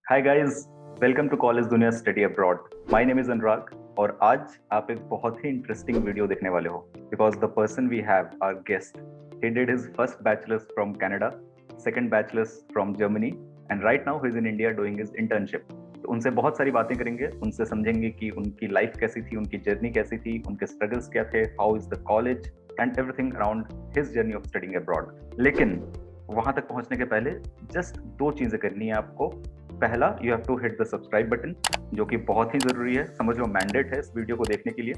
Hi guys, welcome to college Dunia study abroad. My name is Anurag और आज आप एक बहुत ही इंटरेस्टिंग वीडियो देखने वाले हो because the person we have our guest he did his first bachelors from Canada, second bachelors from Germany and right now he is in India doing his internship. तो उनसे बहुत सारी बातें करेंगे, उनसे समझेंगे कि उनकी लाइफ कैसी थी, उनकी जर्नी कैसी थी, उनके स्ट्रगल्स क्या थे, how is the college and everything around his journey of studying abroad. लेकिन वहां तक पहुंचने के पहले जस्ट दो चीजें करनी है आपको। पहला, you have to hit the subscribe button, जो कि बहुत ही जरूरी है, समझ लो मैंडेट है इस वीडियो को देखने के लिए।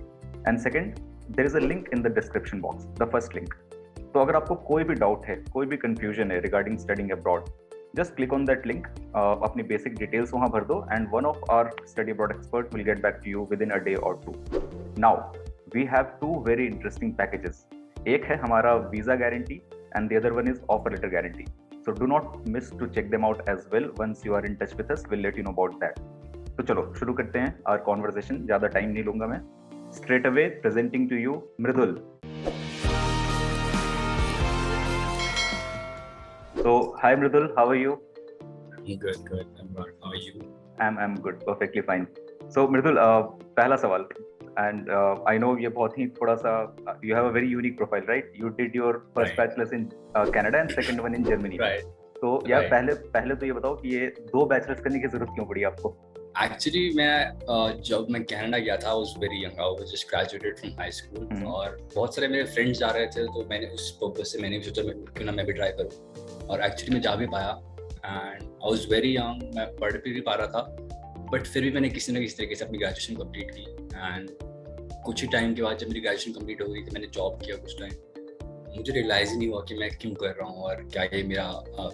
And second, there is a link in the description box, the first link. तो अगर आपको कोई भी डाउट है, कोई भी कंफ्यूजन है regarding studying abroad, just click on that link, अपनी बेसिक डिटेल्स वहां भर दो and one of our study abroad expert will get back to you within a day or two. Now we have two very interesting packages. एक है हमारा visa guarantee and the other one is offer letter guarantee. So do not miss to check them out as well. Once you are in touch with us, we'll let you know about that. तो चलो शुरू करते हैं our conversation. ज़्यादा time नहीं लूँगा मैं. Straight away presenting to you Mridul. So hi Mridul, how are you? Good. How are you? I'm good, perfectly fine. So Mridul, पहला सवाल. And I know ये बहुत ही थोड़ा सा you have a very unique profile, right? You did your first bachelor's in Canada and second one in Germany. Right. तो यार पहले तो ये बताओ कि ये दो बैचलर्स करने की जरूरत क्यों पड़ी आपको? Actually मैं जब मैं कनाडा गया था I was very young. I was just graduated from high school. और बहुत सारे मेरे फ्रेंड्स जा रहे थे तो मैंने उस पर्पस से मैंने सोचा क्यों ना मैं भी ट्राई करूँ। और एक्चुअली मैं जा भी पाया and I was very young. मैं पढ़ भी पा रहा था बट फिर भी मैंने किसी न किसी तरीके से अपनी ग्रेजुएशन कंप्लीट की एंड कुछ ही टाइम के बाद जब मेरी ग्रेजुएशन कंप्लीट हो गई तो मैंने जॉब किया कुछ टाइम। मुझे रियलाइज ही नहीं हुआ कि मैं क्यों कर रहा हूँ और क्या ये मेरा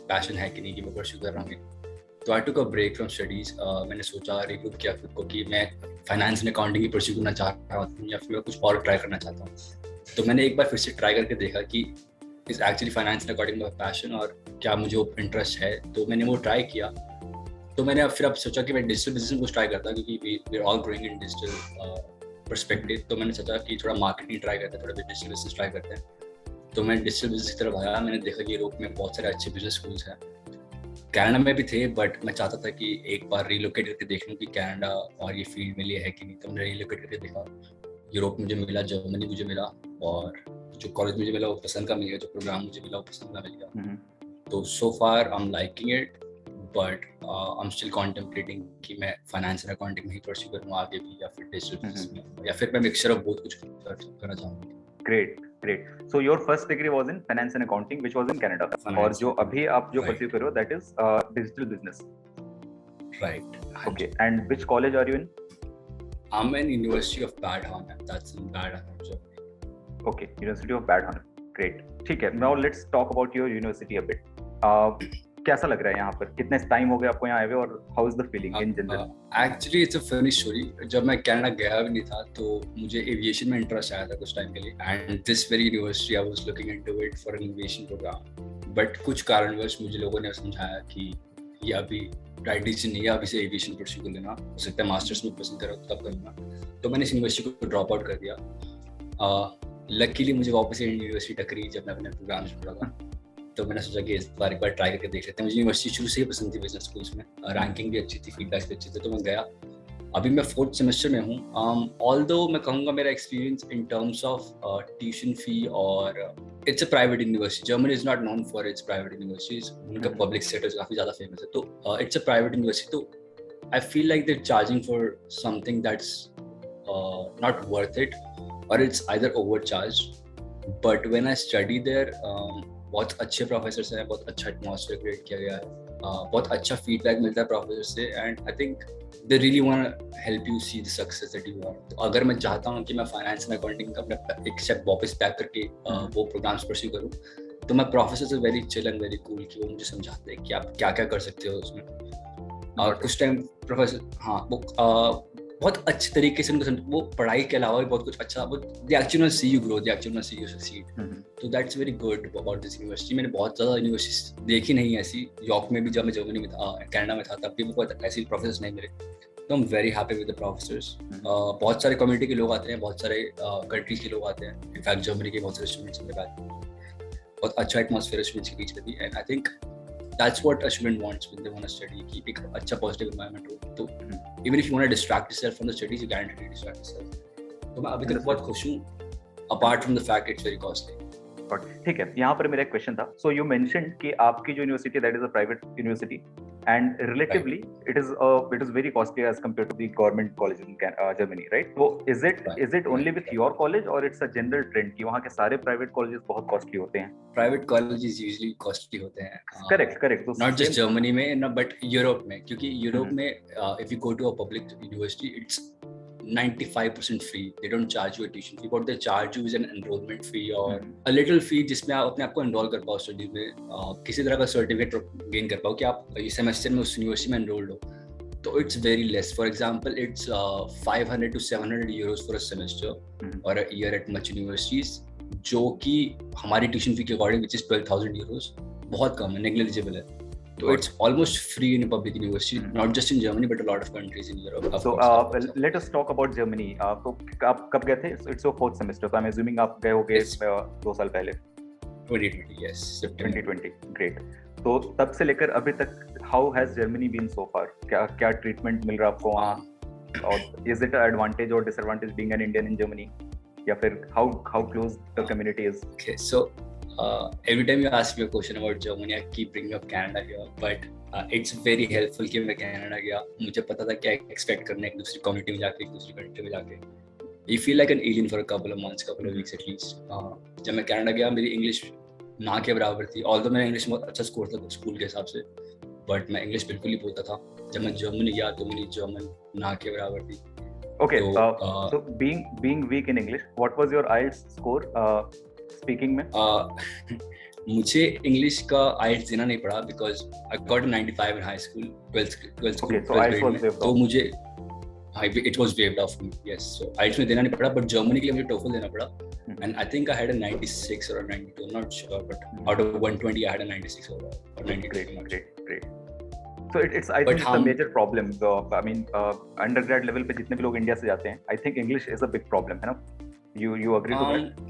पैशन है कि नहीं कि मैं परस्यू कर रहा हूँ। तो आई टुक अ ब्रेक फ्रॉम स्टडीज़। मैंने सोचा रिग्रुप किया खुद को कि मैं finance and accounting he pursue करना चाह रहा हूँ या फिर मैं कुछ और ट्राई करना चाहता हूँ। तो मैंने एक बार फिर से ट्राई करके देखा कि is actually finance and accounting my passion और क्या मुझे वो इंटरेस्ट है। तो मैंने वो ट्राई किया। तो मैंने अब सोचा कि मैं डिजिटल बिजनेस में कुछ ट्राई करता क्योंकि we are all growing in digital perspective. तो मैंने सोचा कि थोड़ा मार्केटिंग ट्राई करते हैं, थोड़ा डिजिटल बिजनेस ट्राई करते हैं। तो मैं डिजिटल बिजनेस की तरफ आया। मैंने देखा कि यूरोप में बहुत सारे अच्छे बिजनेस स्कूल्स हैं, कनाडा में भी थे बट मैं चाहता था कि एक बार रिलोकेट करके देख लूँ कि कनाडा और ये फील्ड में लिए है कि नहीं। तो मैंने रिलोकेट करके देखा। यूरोप मुझे मिला, जर्मनी मुझे मिला और जो कॉलेज मुझे मिला वो पसंद का मिल गया, जो प्रोग्राम मुझे मिला वो पसंद का मिल गया। तो so far I am liking it but I am still contemplating कि मैं फाइनेंस एंड अकाउंटिंग में ही परस्यू करूँ आगे भी या फिर डिजिटल बिजनेस में या फिर मैं मिक्सचर ऑफ बहुत कुछ करना चाहूँगा। Great. So your first degree was in finance and accounting, which was in Canada. और जो अभी आप जो pursue कर रहे हो, that is digital business. Right. Okay. And which college are you in? I'm in University of Bad Homburg. That's in Bad Homburg, Germany. Okay, University of Bad Homburg. Great. ठीक है. Now let's talk about your university a bit. कैसा लग रहा है यहाँ पर? कितने time हो गए आपको यहाँ आए हुए और how is the feeling in general? Actually it's a funny story. जब मैं कनाडा गया भी नहीं था तो मुझे एविएशन में इंटरेस्ट आया था कुछ टाइम के लिए and this very university I was looking into it for an aviation program. But कुछ कारणवश मुझे लोगों ने समझाया कि ये अभी राइट डिसीजन नहीं है, अभी से एविएशन परस्यू कर लेना, हो सकता है मास्टर्स में पसंद करो तब करूँगा। तो मैंने इस यूनिवर्सिटी को ड्रॉप आउट कर दिया। लकीली मुझे वापस यूनिवर्सिटी टकरी जब मैं अपने प्रोग्राम में पढ़ा था। तो मैंने सोचा कि इस बार एक बार ट्राई करके देख लेते हैं। मुझे यूनिवर्सिटी शुरू से ही पसंद थी, बिजनेस स्कूल्स में रैंकिंग भी अच्छी थी, फीडबैक भी अच्छे थे, तो मैं गया। अभी मैं 4th सेमेस्टर में हूँ। ऑल्दो मैं कहूँगा मेरा experience in terms of tuition fee और it's a private university. Germany is not known for its private universities, उनका पब्लिक सेक्टर काफ़ी ज़्यादा फेमस है। तो इट्स अ प्राइवेट यूनिवर्सिटी, तो I feel like they charging for something that's not worth it और it's either over charge. But when I study there बहुत अच्छे professor हैं, बहुत अच्छा एटमॉस्फेयर क्रिएट किया गया है, बहुत अच्छा फीडबैक मिलता है प्रोफेसर से and I think they really want help you see the success that you want. तो अगर मैं चाहता हूँ कि मैं फाइनेंस एंड अकाउंटिंग का अपना एक स्टेप वापस बैक करके वो प्रोग्राम्स परस्यू करूँ, तो मैं प्रोफेसर से very chill and very cool कि वो मुझे समझाते हैं कि आप क्या क्या कर सकते हो उसमें। और कुछ टाइम प्रोफेसर वो बहुत अच्छे तरीके से उनको वो पढ़ाई के अलावा भी बहुत कुछ अच्छा, they actually see you grow, they actually see you succeed. तो that's very good about this university. मैंने बहुत ज़्यादा यूनिवर्सिटी देखी नहीं ऐसी। यॉर्क में भी जब मैं जर्मनी में था, कनाडा में था, तब भी बहुत ऐसे प्रोफेसर्स नहीं मिले। तो I am very happy with the professors. बहुत सारे कम्युनिटी के लोग आते हैं, बहुत सारे कंट्रीज के लोग आते हैं। इनफैक्ट जर्मनी के बहुत सारे स्टूडेंट्स मेरे पास, बहुत अच्छा एटमॉस्फेयर स्टूडेंट्स के बीच में भी and I think that's what a student wants when they want to study, कि एक अच्छा positive environment हो. तो even if you want to distract yourself from the studies, you can't really distract yourself. तो मैं अभी तक बहुत खुश हूँ, apart from the fact it's very costly. ठीक है, यहाँ पर मेरा एक क्वेश्चन था. सो यू मेंशन्ड कि आपकी जो university that is a private university and relatively it is very costly as compared to the government colleges in Germany, right? तो is it only with your college or it's a general trend कि वहाँ के सारे private colleges बहुत costly होते हैं? Private colleges usually costly होते हैं. करेक्ट. नॉट जस्ट जर्मनी में ना, बट यूरोप में, क्योंकि यूरोप में if you go to a public university it's 95% free. They don't charge you a tuition fee. What they charge you is an enrollment fee or a little fee जिसमें आप अपने आप को enroll कर पाओ स्टडी में, किसी तरह का सर्टिफिकेट गेन कर पाओ कि आप इस सेमेस्टर में उस यूनिवर्सिटी में एनरोल्ड हो. तो it's very less. For example, it's 500 to 700 euros for a semester or a year at much universities, जो कि हमारी ट्यूशन फी के अकॉर्डिंग which is 12,000 euros बहुत कम है, negligible है. So it's almost free in a public university, not just in Germany, but a lot of countries in Europe. So let us talk about Germany. तो आप कब गए थे? It's your fourth semester. So I'm assuming आप गए होगे 2 साल पहले. 2020, yes. September. 2020, great. तो तब से लेकर अभी तक, how has Germany been so far? क्या treatment मिल रहा है आपको वहाँ? और is it an advantage or disadvantage being an Indian in Germany? या फिर how close the community is? Okay, so. Every time you ask me a question about Germany, I keep bringing up Canada here, but it's very helpful कि मैं Canada गया. मुझे पता था क्या expect करना है एक दूसरी community में जाके, एक दूसरी country में जाके. You feel like an alien for a couple of months, couple of weeks at least. जब मैं Canada गया, मेरी English ना के बराबर थी. Although मेरा English बहुत अच्छा स्कोर था स्कूल के हिसाब से, but मैं English बिल्कुल नहीं बोलता था. जब मैं Germany गया तो मेरी German ना के बराबर थी. Okay, so being weak in English, what was your IELTS score? Speaking में मुझे इंग्लिश का आइल्स देना नहीं पड़ा because I got 95 in high school, 12th grade में. तो मुझे it was waived off me. Yes, so IELTS में देना नहीं पड़ा, बट जर्मनी के लिए मुझे टोफल देना पड़ा. And I think I had a 96 or a 92, I'm not sure, but out of 120 I had a 96 or 92. Great. So it's I think it's a major problem. So I mean undergrad level पे जितने भी लोग India से जाते हैं, I think English is a big problem, है ना? You agree to that?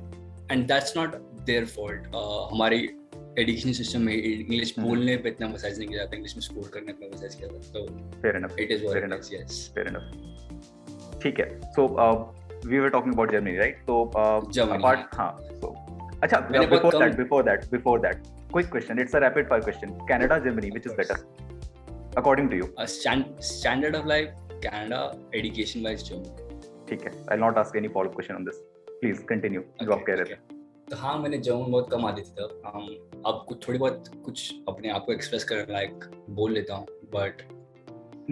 And that's not their fault. हमारे एजुकेशन सिस्टम में इंग्लिश बोलने पे इतना एम्फसाइज नहीं किया जाता, इंग्लिश में स्कोर करने पे एम्फसाइज किया जाता. तो fair enough, it is what it is. Yes, fair enough. ठीक है. So we were talking about Germany, right? So Germany, apart, हाँ. So अच्छा, before that, quick question. It's a rapid fire question. Canada, Germany, which is better, according to you? Standard of life, Canada. Education wise, Germany. ठीक है. I'll not ask any follow-up question on this. Please continue. जो आप कह रहे थे. तो हाँ, मैंने जर्मन बहुत कम आती थी तब. अब कुछ थोड़ी बहुत कुछ अपने आप को एक्सप्रेस करने लायक बोल लेता हूँ, but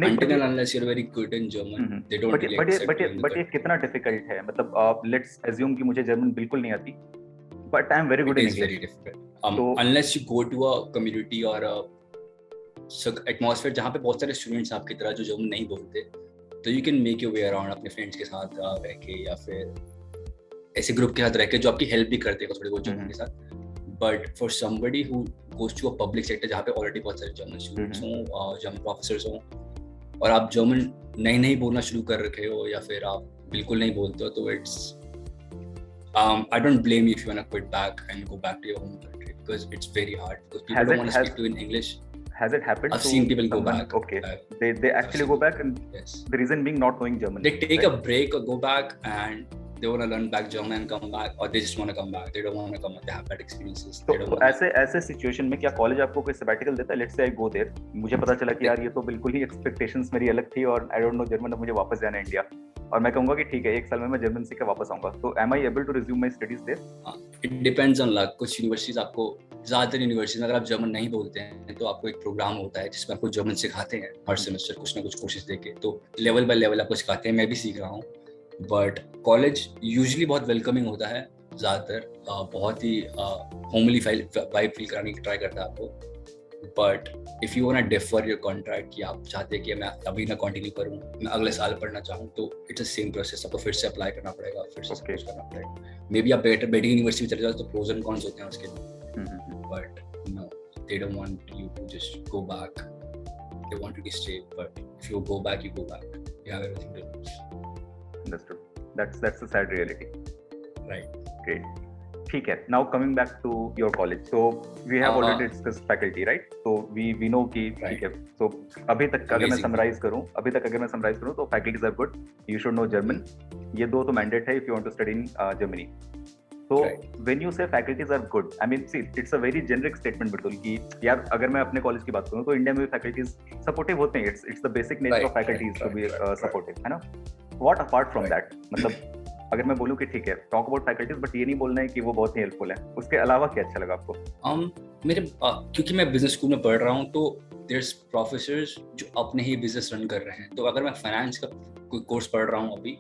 until and unless you're very good in German, they don't really accept you. But ये कितना डिफिकल्ट है? मतलब लेट्स अज्यूम कि मुझे जर्मन बिल्कुल नहीं आती, but I am very good in English. It is very difficult. Unless you go to a community or a atmosphere जहाँ पे बहुत सारे स्टूडेंट्स आपकी तरह जो जर्मन नहीं बोलते, तो you can make your way around अपने फ्रेंड्स के साथ रह के, या फिर ऐसे ग्रुप के साथ रह के जो आपकी हेल्प भी करते हैं थोड़ी बहुत जर्मन के साथ. But for somebody who goes to a public sector जहाँ पे ऑलरेडी बहुत सारे जर्मन स्टूडेंट्स हों, जर्मन प्रोफेसर्स हों, और आप जर्मन नहीं बोलना शुरू कर रखे हो, या फिर आप बिल्कुल नहीं बोलते हो, तो it's I don't blame you if you want to quit back and go back to your home country, because it's very hard, because people don't want to speak to you in English. Has it happened? I've seen people go back. Okay. They actually go back, and yes. The reason being not knowing German. They take a break or go back, and they want to learn back German and come back, or they just want to come back. They don't want to come back. They have bad experiences. तो ऐसे situation में क्या college आपको कोई sabbatical देता है? Let's say I go there, मुझे पता चला कि यार ये तो बिल्कुल ही एक्सपेक्टेशंस मेरी अलग थी, और आई डोंट नो जर्मन, अब मुझे वापस जाना है इंडिया, और मैं कहूंगा कि ठीक है 1 साल में मैं जर्मन सीख के वापस आऊंगा, तो am I able to resume my studies there? It depends on luck. कुछ यूनिवर्सिटीज आपको, ज़्यादातर यूनिवर्सिटीज में अगर आप जर्मन नहीं बोलते हैं तो आपको एक प्रोग्राम होता है जिसमें आपको जर्मन सिखाते हैं हर सेमेस्टर, कुछ ना कुछ कोशिश देके, तो लेवल बाय लेवल आपको सिखाते हैं. मैं भी सीख रहा हूँ, बट कॉलेज यूजुअली बहुत वेलकमिंग होता है, ज़्यादातर बहुत ही होमली वाइब फील कराने की ट्राई करता है आपको. But if you want to defer your contract, कि आप चाहते हैं कि मैं अभी ना कंटिन्यू करूँ, मैं अगले साल पढ़ना चाहूँ, तो इट्स अ सेम प्रोसेस. आपको फिर से अप्लाई करना पड़ेगा, फिर से कोर्स करना पड़ेगा. मे बी आप बेटर यूनिवर्सिटी में चले जाओ, तो प्रोज एंड कॉन्स होते हैं उसके लिए, but no, they don't want you to just go back. They want you to stay, but if you go back, you go back. You have everything to lose. Understood. That's the sad reality. Right. Great. ठीक है, now coming back to your college, so we have already discussed faculty, right? So we know कि ठीक है, so अभी तक अगर मैं summarize करूँ तो faculties are good, you should know German, ये दो तो mandate है if you want to study in Germany. So when you say faculties are good, I mean see it's a very generic statement बिल्कुल कि यार अगर मैं अपने कॉलेज की बात करूँ तो इंडिया में faculties supportive होते हैं, it's the basic nature of faculties to be supportive, है ना? What apart from that, मतलब अगर मैं बोलूँ कि ठीक है टॉक अबाउट फैकल्टीज बट ये नहीं बोलना है कि वो बहुत ही हेल्पफुल है, उसके अलावा क्या अच्छा लगा आपको? मेरे क्योंकि मैं बिजनेस स्कूल में पढ़ रहा हूँ तो देयर्स प्रोफेसर्स जो अपने ही बिजनेस रन कर रहे हैं, तो अगर मैं फाइनेंस का कोई कोर्स पढ़ रहा हूँ अभी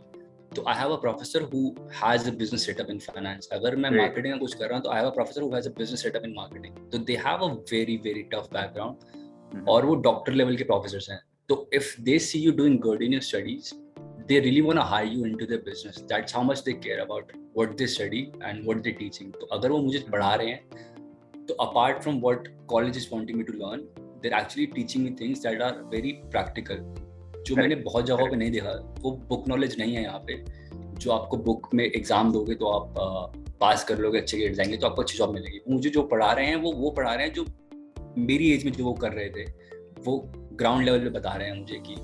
तो I have a professor who has a business setup in finance. अगर मैं मार्केटिंग का कुछ कर रहा हूँ तो I have a professor who has a business setup in marketing. तो they have a very very tough background और वो डॉक्टर लेवल के प्रोफेसर्स हैं. तो if they see you doing good in your studies, they really want to hire you into their business. That's how much they care about what they study and what they're teaching. तो अगर वो मुझे पढ़ा रहे हैं तो apart from what college is wanting me to learn, they're actually teaching me things that are very practical. जो मैंने बहुत जगहों पे नहीं देखा. वो बुक नॉलेज नहीं है यहाँ पे. जो आपको बुक में एग्जाम दोगे तो आप पास कर लोगे, अच्छे ग्रेड जाएंगे तो आपको अच्छी जॉब मिलेगी. मुझे जो पढ़ा रहे हैं वो पढ़ा रहे हैं जो मेरी एज में जो वो कर रहे थे, वो ग्राउंड लेवल पे बता रहे हैं मुझे कि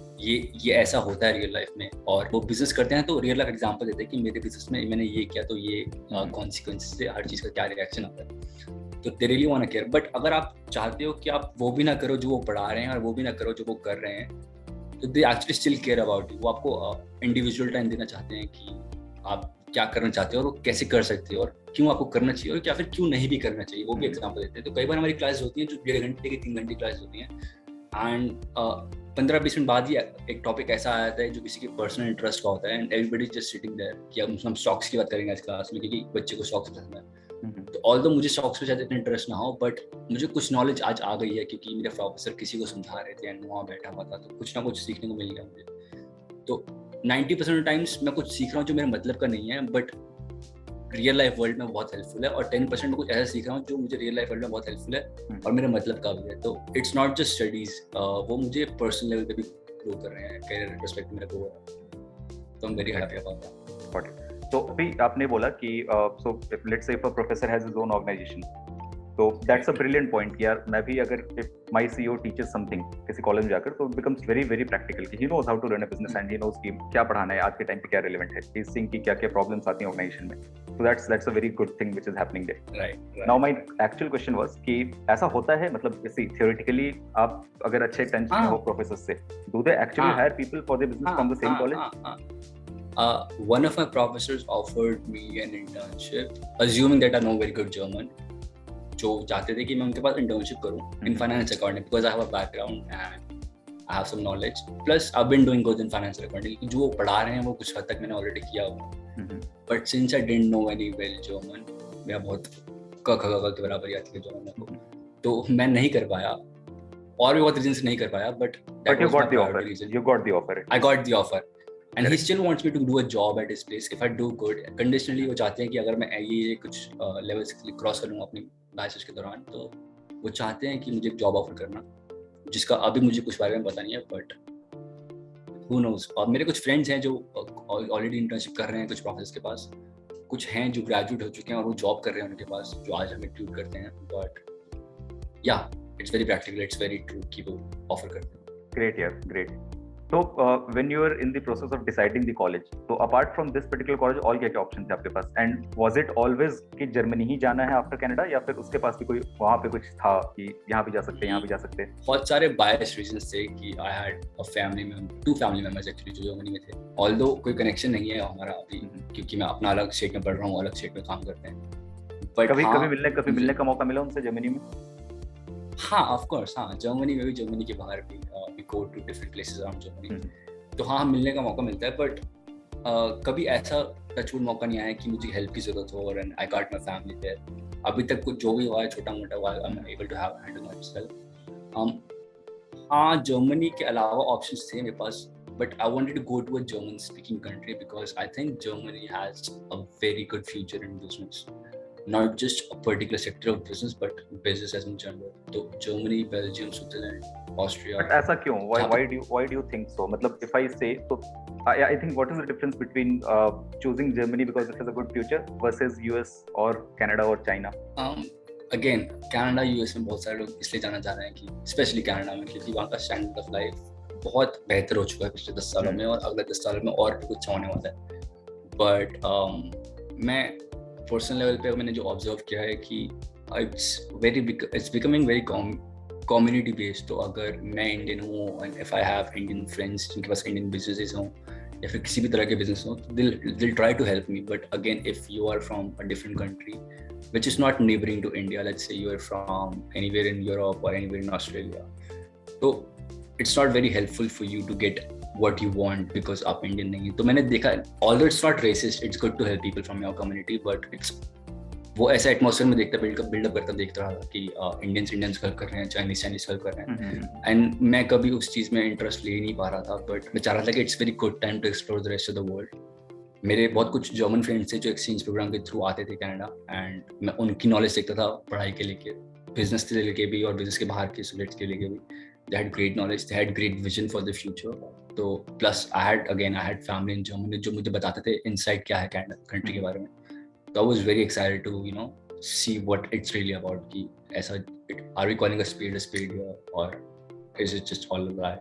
ये ऐसा होता है रियल लाइफ में. और वो बिजनेस करते हैं तो रियल लाइफ एग्जांपल देते हैं कि मेरे बिजनेस में मैंने ये किया तो ये कॉन्सिक्वेंसेस से हर चीज़ का क्या रिएक्शन आता है. तो they really want to care. But अगर आप चाहते हो कि आप वो भी ना करो जो वो पढ़ा रहे हैं और वो भी ना करो जो वो कर रहे हैं, तो they actually still care about you. वो आपको इंडिविजुअल टाइम देना चाहते हैं कि आप क्या करना चाहते हो और वो कैसे कर सकते हो और क्यों आपको करना चाहिए और या फिर क्यों नहीं भी करना चाहिए, वो भी एग्जाम्पल देते हैं. तो कई बार हमारी क्लास होती है जो 1.5 घंटे की 3 घंटे क्लास होती है एंड 15-20 मिनट बाद ही एक टॉपिक ऐसा आ जाता है जो किसी के पर्सनल इंटरेस्ट का होता है and everybody just sitting there कि हम स्टॉक्स की बात करेंगे आज क्लास में क्योंकि बच्चे को स्टॉक्स पसंद है. तो ऑल्दो मुझे स्टॉक्स में शायद इतना इंटरेस्ट ना हो, बट मुझे कुछ नॉलेज आज आ गई है क्योंकि मेरे प्रोफेसर किसी को समझा रहे थे एंड वहाँ बैठा हुआ था, तो कुछ ना कुछ सीखने को मिल गया मुझे. तो 90% टाइम्स मैं कुछ सीख रहा हूँ जो मेरे मतलब का नहीं है बट रियल लाइफ वर्ल्ड में बहुत हेल्पफुल है, और 10% में कुछ ऐसा सीख रहा हूँ जो मुझे रियल लाइफ वर्ल्ड में बहुत हेल्पफुल है और मेरे मतलब का भी है. तो इट्स नॉट जस्ट स्टडीज, वो मुझे पर्सनल लेवल पे भी ग्रो कर रहे हैं, कैरियर रिस्पेक्ट मेरा ग्रो हो रहा है. तो I am very happy about that. तो अभी आपने बोला कि so let's say if a professor has his own organization, तो दैट्स अ ब्रिलियंट पॉइंट यार. मैं भी अगर if my CEO teaches something किसी कॉलेज में जाकर, तो it becomes very very practical कि he knows how to run a business and he knows कि क्या पढ़ाना है, आज के टाइम पे क्या रिलेवेंट है, ही इज सीइंग कि क्या-क्या प्रॉब्लम्स आती हैं ऑर्गेनाइजेशन में. So that's a very good thing which is happening there. Right. Now my actual question was कि ऐसा होता है, मतलब जैसे theoretically आप अगर अच्छे टच में हो प्रोफेसर से, do they actually hire people for their business from the same college? One of my professors offered me an internship, assuming that I know very good German. जो चाहते थे कि मैं उनके पास इंटर्नशिप करूं in finance accounting because I have a background and I have some knowledge. Plus I've been doing good in finance accounting. जो वो पढ़ा रहे हैं वो कुछ हद तक मैंने ऑलरेडी किया हुआ. But since I didn't know any well German, मैं बहुत क के बराबर ही आती है German को, तो मैं नहीं कर पाया और भी बहुत रीजंस नहीं कर पाया. But you got the offer. You got the offer. I got the offer. And he still wants me to do a job at his place if I do good. Conditionally वो चाहते हैं कि अगर मैं ये कुछ लेवल्स क्रॉस कर लूँगा अपनी बैचेस के दौरान, तो वो चाहते हैं कि मुझे एक जॉब ऑफर करना, जिसका अभी मुझे कुछ बारे में पता नहीं है, बट who knows. और मेरे कुछ फ्रेंड्स हैं जो ऑलरेडी इंटर्नशिप कर रहे हैं कुछ प्रोफेसर्स के पास, कुछ हैं जो ग्रेजुएट हो चुके हैं और वो जॉब कर रहे हैं उनके पास, जो आज हमें ट्यूट करते हैं. बट या it's very practical, it's very true कि वो ऑफर करते हैं. ग्रेट यार, great. So when you were in the process of deciding the college, so apart from this particular college और क्या क्या options थे आपके पास, and was it always कि जर्मनी ही जाना है after Canada, या फिर उसके पास भी कोई वहाँ पे कुछ था कि यहाँ भी जा सकते हैं, यहाँ भी जा सकते हैं? बहुत सारे biased reasons थे कि I had a family member, 2 family members actually जो जर्मनी में थे. Although कोई connection नहीं है हमारा अभी, क्योंकि मैं अपना अलग स्टेट में पढ़ रहा हूँ, अलग स्टेट में काम करते हैं. But कभी मिलने का मौका मिला उनसे जर्मनी में? हाँ, ऑफ कोर्स. हाँ, जर्मनी में भी, जर्मनी के बाहर भी, we go to different places around Germany. तो हाँ, मिलने का मौका मिलता है, बट कभी ऐसा टचवुड मौका नहीं आया कि मुझे हेल्प की जरूरत हो और I got my family there. अभी तक कुछ जो भी हुआ है छोटा मोटा हुआ, I am able to have handle myself. हाँ, जर्मनी के अलावा ऑप्शंस थे मेरे पास, but I wanted to go to a German speaking country because I think Germany has a very good future in business. not just a particular sector of business but business as in general. तो Germany, Belgium, Switzerland, Austria. But ऐसा क्यों? Why do you think so? मतलब if I say तो I think what is the difference between choosing Germany because it has a good future versus US or Canada or China? Again, Canada, US में बहुत सारे लोग इसलिए जाना चाह रहे हैं कि स्पेशली कनाडा में, क्योंकि वहाँ का स्टैंडर्ड ऑफ लाइफ बहुत बेहतर हो चुका है पिछले 10 सालों में, और अगले 10 सालों में और भी कुछ होने वाला है. बट मैं पर्सनल लेवल पे मैंने जो ऑब्जर्व किया है कि it's becoming very community based. तो अगर मैं इंडियन हूँ and if I have Indian friends जिनके पास इंडियन बिजनेसेस हों या फिर किसी भी तरह के बिजनेस हो, they'll try to help me. But again, if you are from a different country which is not neighboring to India, let's say you are from anywhere in Europe or anywhere in Australia, so it's not very helpful for you to get what you want because आप Indian नहीं है. तो मैंने देखा, although it's not racist, it's good to help people from your community, but it's वो ऐसा atmosphere में देखता बिल्डअप करता देखता रहा कि इंडियंस हेल्प कर रहे हैं, चाइनीज हेल्प कर रहे हैं, एंड मैं कभी उस चीज़ में इंटरेस्ट ले नहीं पा रहा था. बट मैं चाह रहा था कि it's very good time to explore the rest of the world. मेरे बहुत कुछ जर्मन फ्रेंड्स थे जो एक्सचेंज प्रोग्राम के थ्रू आते थे कनाडा, एंड मैं उनकी नॉलेज देखता था पढ़ाई के लेके, बिजनेस के लेके भी और बिजनेस के बाहर के स्टूडेंट्स के लेके भी. They had great knowledge, they had great vision for the future. तो plus I had family in Germany जो मुझे बताते थे इनसाइट क्या है कनाडा कंट्री के बारे में. तो I was very excited to see what it's really about. कि ऐसा are we calling a spade here or is it just all a lie?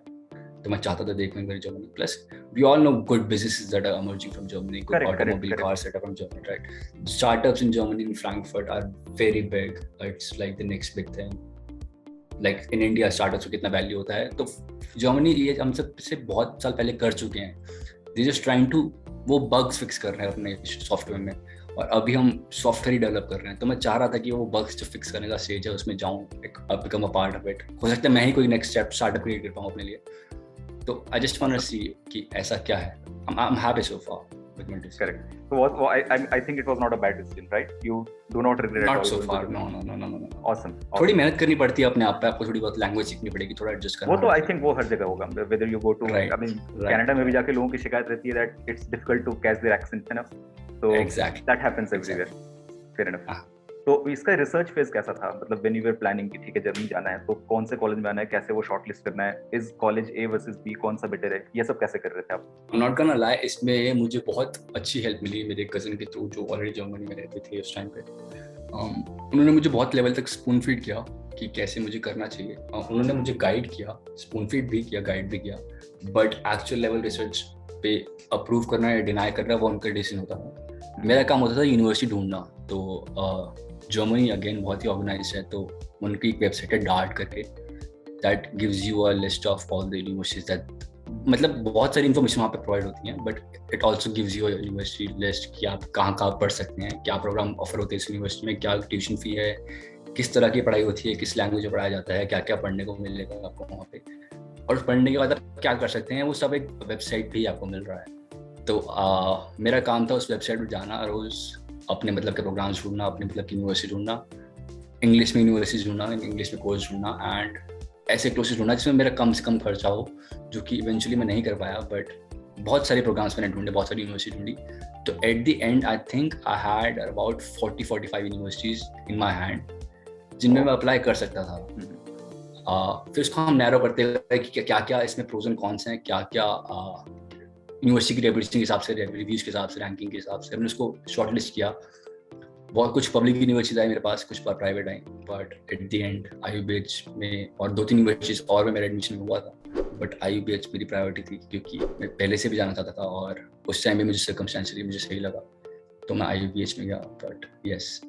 तो मैं चाहता था देखने में Germany. Plus we all know good businesses that are emerging from Germany, good automobile cars that are from Germany, right? Startups in Germany, in Frankfurt, are very big. It's like the next big thing. Like in India, startups को कितना value होता है, तो Germany ये हम सबसे बहुत साल पहले कर चुके हैं. They just trying to वो bugs fix कर रहे हैं अपने सॉफ्टवेयर में, और अभी हम सॉफ्टवेयर ही डेवलप कर रहे हैं. तो मैं चाह रहा था कि वो बग्स जो फिक्स करने का स्टेज है उसमें जाऊँ, become a part of it. हो सकता है मैं ही कोई नेक्स्ट स्टार्टअप क्रिएट कर पाऊँ अपने लिए. तो आई जस्ट वांट टू सी कि ऐसा क्या है. I am happy so far with my decision. Correct. So I think it was not a bad decision, right? You do not regret not it. So far. No. Awesome. थोड़ी मेहनत करनी पड़ती है अपने आप पे, आपको थोड़ी बहुत लैंग्वेज सीखनी पड़ेगी, थोड़ा एडजस्ट करना. वो तो आई थिंक वो हर जगह होगा. Whether you go to Canada में भी जाके लोगों की शिकायत रहती है that it's difficult to catch their accent enough. So exactly. That happens everywhere. Fair enough. तो इसका रिसर्च फेज कैसा था? मतलब व्हेन यू वर प्लानिंग कि ठीक है जर्मनी जाना है, तो कौन से कॉलेज में आना है, कैसे वो शॉर्टलिस्ट करना है, is college A versus B कौन सा बेटर है, ये सब कैसे कर रहे थे आप? नॉट गोना लाई, इसमें मुझे बहुत अच्छी हेल्प मिली मेरे कजन के थ्रू जो ऑलरेडी जर्मनी में रहते थे उस टाइम पे. उन्होंने मुझे बहुत लेवल तक स्पून फीड किया कि कैसे मुझे करना चाहिए. उन्होंने मुझे गाइड किया, स्पून फीड भी किया, गाइड भी किया. बट एक्चुअल लेवल रिसर्च पे अप्रूव करना या डिनाई करना वो उनका डिसीजन होता था. मेरा काम होता था यूनिवर्सिटी ढूंढना. तो जर्मनी अगेन बहुत ही ऑर्गेनाइज्ड है, तो उनकी एक वेबसाइट है डार्ट करके, that gives you a list of all the universities that, मतलब बहुत सारी इन्फॉर्मेशन वहाँ पे प्रोवाइड होती हैं, but it also gives you a university list कि आप कहाँ पढ़ सकते हैं, क्या प्रोग्राम ऑफर होते हैं इस यूनिवर्सिटी में, क्या ट्यूशन फी है, किस तरह की पढ़ाई होती है, किस लैंग्वेज में पढ़ाया जाता है, क्या क्या पढ़ने को मिलेगा आपको वहाँ पे, और पढ़ने के बाद आप क्या कर सकते हैं, वो सब एक वेबसाइट पे ही आपको मिल रहा है. तो मेरा काम था उस वेबसाइट पर जाना, रोज अपने मतलब के प्रोग्राम्स ढूंढना, अपने मतलब की यूनिवर्सिटी ढूंढना, इंग्लिश में यूनिवर्सिटी ढूंढना, इंग्लिश में कोर्स ढूंढना, एंड ऐसे कोर्सेज ढूंढना जिसमें मेरा कम से कम खर्चा हो, जो कि इवेंचुअली मैं नहीं कर पाया. बट बहुत सारे प्रोग्राम्स मैंने ढूंढे, बहुत सारी यूनिवर्सिटी ढूंढी. तो eight the and I think I had about 40-45 universities in my hand जिनमें मैं अप्लाई कर सकता था. फिर उसको हम नैरो करते गए कि क्या क्या इसमें प्रोज एंड कॉन्स हैं, क्या क्या यूनिवर्सिटी की रेपुटेशन के हिसाब से, रिव्यूज के हिसाब से, रैंकिंग के हिसाब से हमने उसको शॉर्टलिस्ट किया. बहुत कुछ पब्लिक यूनिवर्सिटीज आई मेरे पास, कुछ private I, but at the and IUBH में और 2-3 यूनिवर्सिटीज और में मेरा एडमिशन हुआ था. बट IUBH मेरी प्रायोरिटी थी क्योंकि मैं पहले से भी जाना चाहता था और उस टाइम में मुझे सर्कमस्टेंशियली मुझे सही लगा, तो मैं IUBH में गया. But yes,